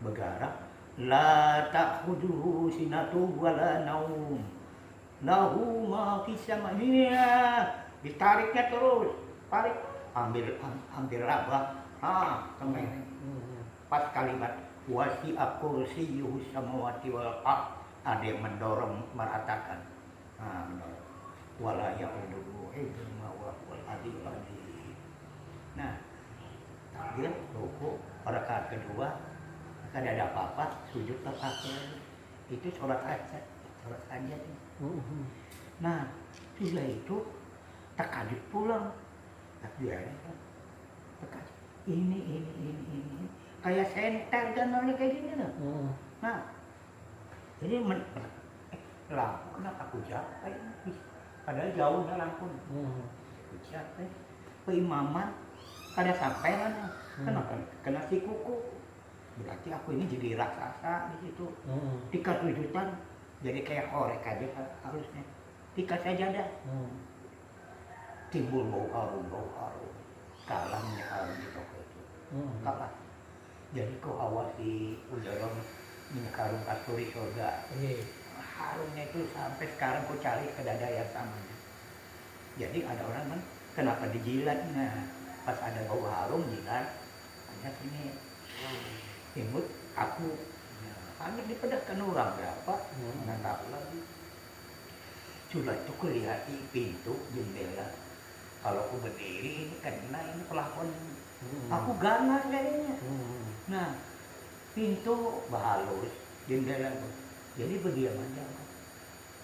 Bergerak. La ta'khuduhu sinatu wala naum. Lahu ma fis samawati. Ditariknya terus. Tarik, ambil laba. Sampai pas kalimat wasi'a kursiyyuhu samawati wal ardh, ada yang mendorong meratakan. Mendorong. Wala ya'uduhu hifdzuhuma wa huwal aliyyul azim. Nah, takbir, rukuk, rakaat kedua, kada ada apa-apa, sujud terpakai. Itu sholat hajat. Nah, sudah itu takajud pulang. Takbirnya takajud. Ini. Kayak senter dan oleh kayak gini loh. Nah, jadi lampu kenapa aku jatuh? Padahal jauhnya lampu. Aku jatuh. Peimaman kada sampai mana? Kenapa? Kena si kuku. Berarti aku ini jadi raksasa di situ. Tingkat wujudan jadi kayak orek aja harusnya. Tingkat saja dah. Timbul bau harum. Kalangnya harum di toko itu. Kalah. Jadi kau awasi udara minyak harum kasturi surga. Harumnya itu sampai sekarang kau cari ke dada yang sama. Jadi ada orang kan kenapa dijilat? Nah, pas ada bau harum jilat, hanya sini imut aku hanya dipedahkan orang berapa nggak tahu lagi. Sudah itu kelihatan pintu jendela. Kalau aku berdiri ini kena ini pelafon. Aku ganas kayaknya. Nah, pintu bahalus jendela. Jadi berdiam aja.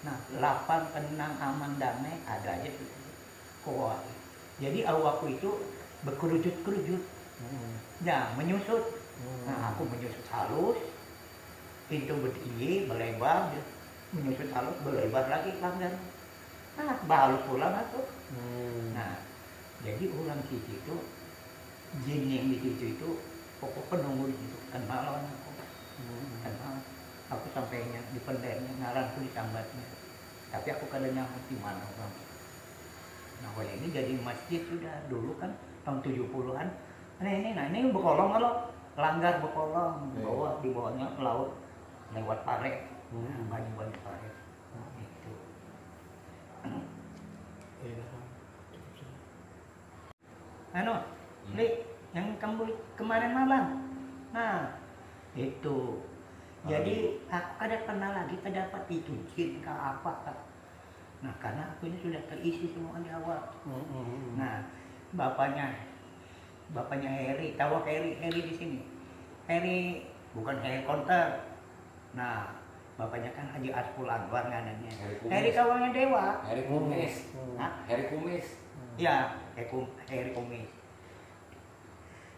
Nah, lapang, tenang, aman, damai ada aja tuh. Kuat. Jadi awakku itu berkerujut-kerujut. Nah, menyusut. Nah, aku menyusut halus. Pintu berdiri, melebar. Menyusut halus, melebar lagi langgan. Nah, bahalus pulang aku. Nah, jadi orang situ itu jin yang di situ itu pokok penunggu di situ kenal aku. Kenal. Aku sampainya di pendernya ngaranku di sambatnya. Tapi aku kadang nyamuk di mana orang. Nah, kalau ini jadi masjid sudah dulu kan tahun 70-an. Nah ini bekolong kalau langgar bekolong bawah di bawahnya laut lewat paret. Banyak paret. Itu. Li, yang kamu kemarin malam. Nah, itu. Jadi aku kada pernah lagi terdapat itu jin ke apa. Nah, karena aku ini sudah terisi semua di awal. Nah, bapaknya Heri, tahu Heri di sini. Heri bukan Heri Konter. Nah, bapaknya kan Haji Asful Anwar ngananya. Heri kawannya Dewa. Heri Kumis. Heri Kumis. Ya, Heri Kumis.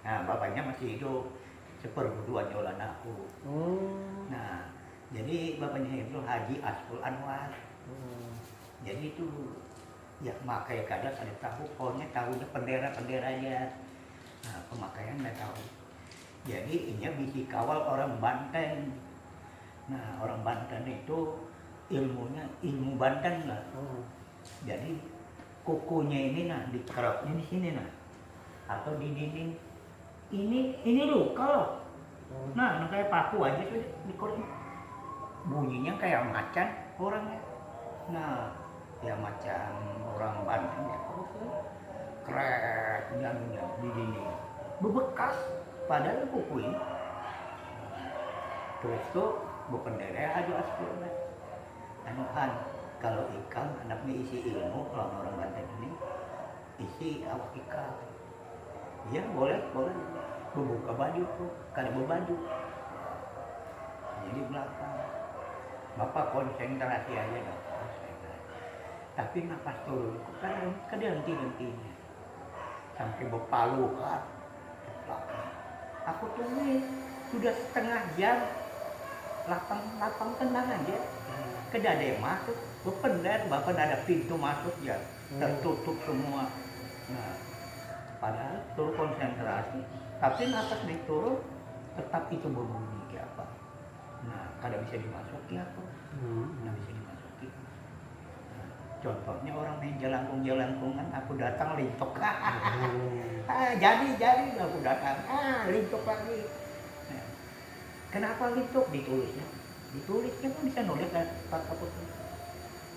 Nah, bapaknya masih hidup. Seperguruan jualan aku. Nah, jadi bapaknya itu Haji Asful Anwar. Jadi itu ya pakai kadang ada tahu, pokoknya tahunya pendera-penderanya. Nah, pemakaian nggak tahu. Jadi ini bisa kawal orang Banten. Nah, orang Banten itu ilmunya ilmu Banten lah. Jadi kukunya ini nah dikeroknya di sini nah, atau di dinding. Ini luka loh. Nah, kayak paku aja tuh dikorek. Bunyinya kayak macan orangnya. Nah, ya macan orang Banten ya. Krek nyanyinya di dinding. Bebekas padahal kuku ini. Terus tuh bupendere aja asli. anuhan kalau ikan anaknya isi ilmu, kalau orang Banten ini isi awak ikan. Iya boleh buka baju tuh, kada berbaju. Jadi belakang, bapak konsentrasi aja dong. Tapi napas turun, kan henti-hentinya sampai berpalu kan. Aku tungguin sudah setengah jam, lapang tenang aja. Kada ada yang masuk, berpendar, bahkan ada pintu masuk ya tertutup semua. Nah, padahal turun konsentrasi, tapi napas diturun tetap itu berbunyi kayak apa. Nah, kada bisa dimasuki apa, kada bisa dimasuki. Nah, contohnya orang main jelangkung-jelangkungan, aku datang lintok. Jadi aku datang, lintok lagi. Nah, kenapa lintok? Ditulisnya kan bisa nulis kan kata putih.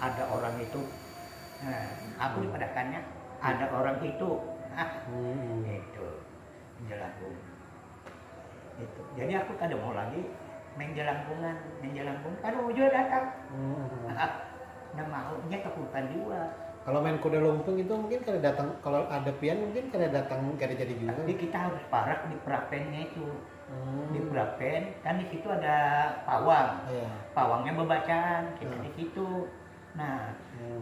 Ada orang itu, nah, aku dipadakannya ada orang itu, itu jelangkung. Itu. Jadi aku kada mau lagi main jelangkungan, kan ujung datang. Nah maunya ketakutan juga. Kalau main kuda lumping itu mungkin kada datang, kalau ada pian mungkin kada datang, kada jadi juga. Tapi kita harus parak di perapennya itu. Di perapen kan di situ ada pawang. Iya. Pawangnya bacaan, kita di situ. Nah,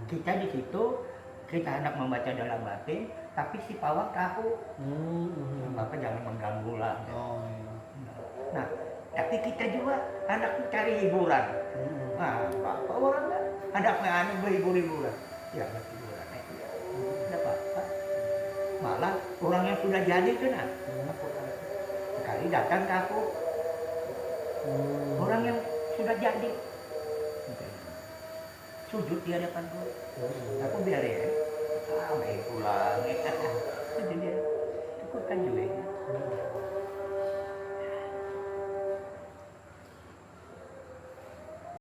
kita di situ kita hendak membaca dalam batin, tapi si pawang tahu. Bapak jangan mengganggu lah. Oh, iya. Nah, tapi kita juga hendak mencari hiburan. Nah, bapak orang kan hendak berhibur-hiburan. Ya, berhiburan itu ya. Tidak apa-apa. Malah orang yang sudah jadi itu nah. Sekali datang ke aku, orang yang sudah jadi, sujud di hadapanku, aku biarin, baik pulang, itu dia, itu kan juga.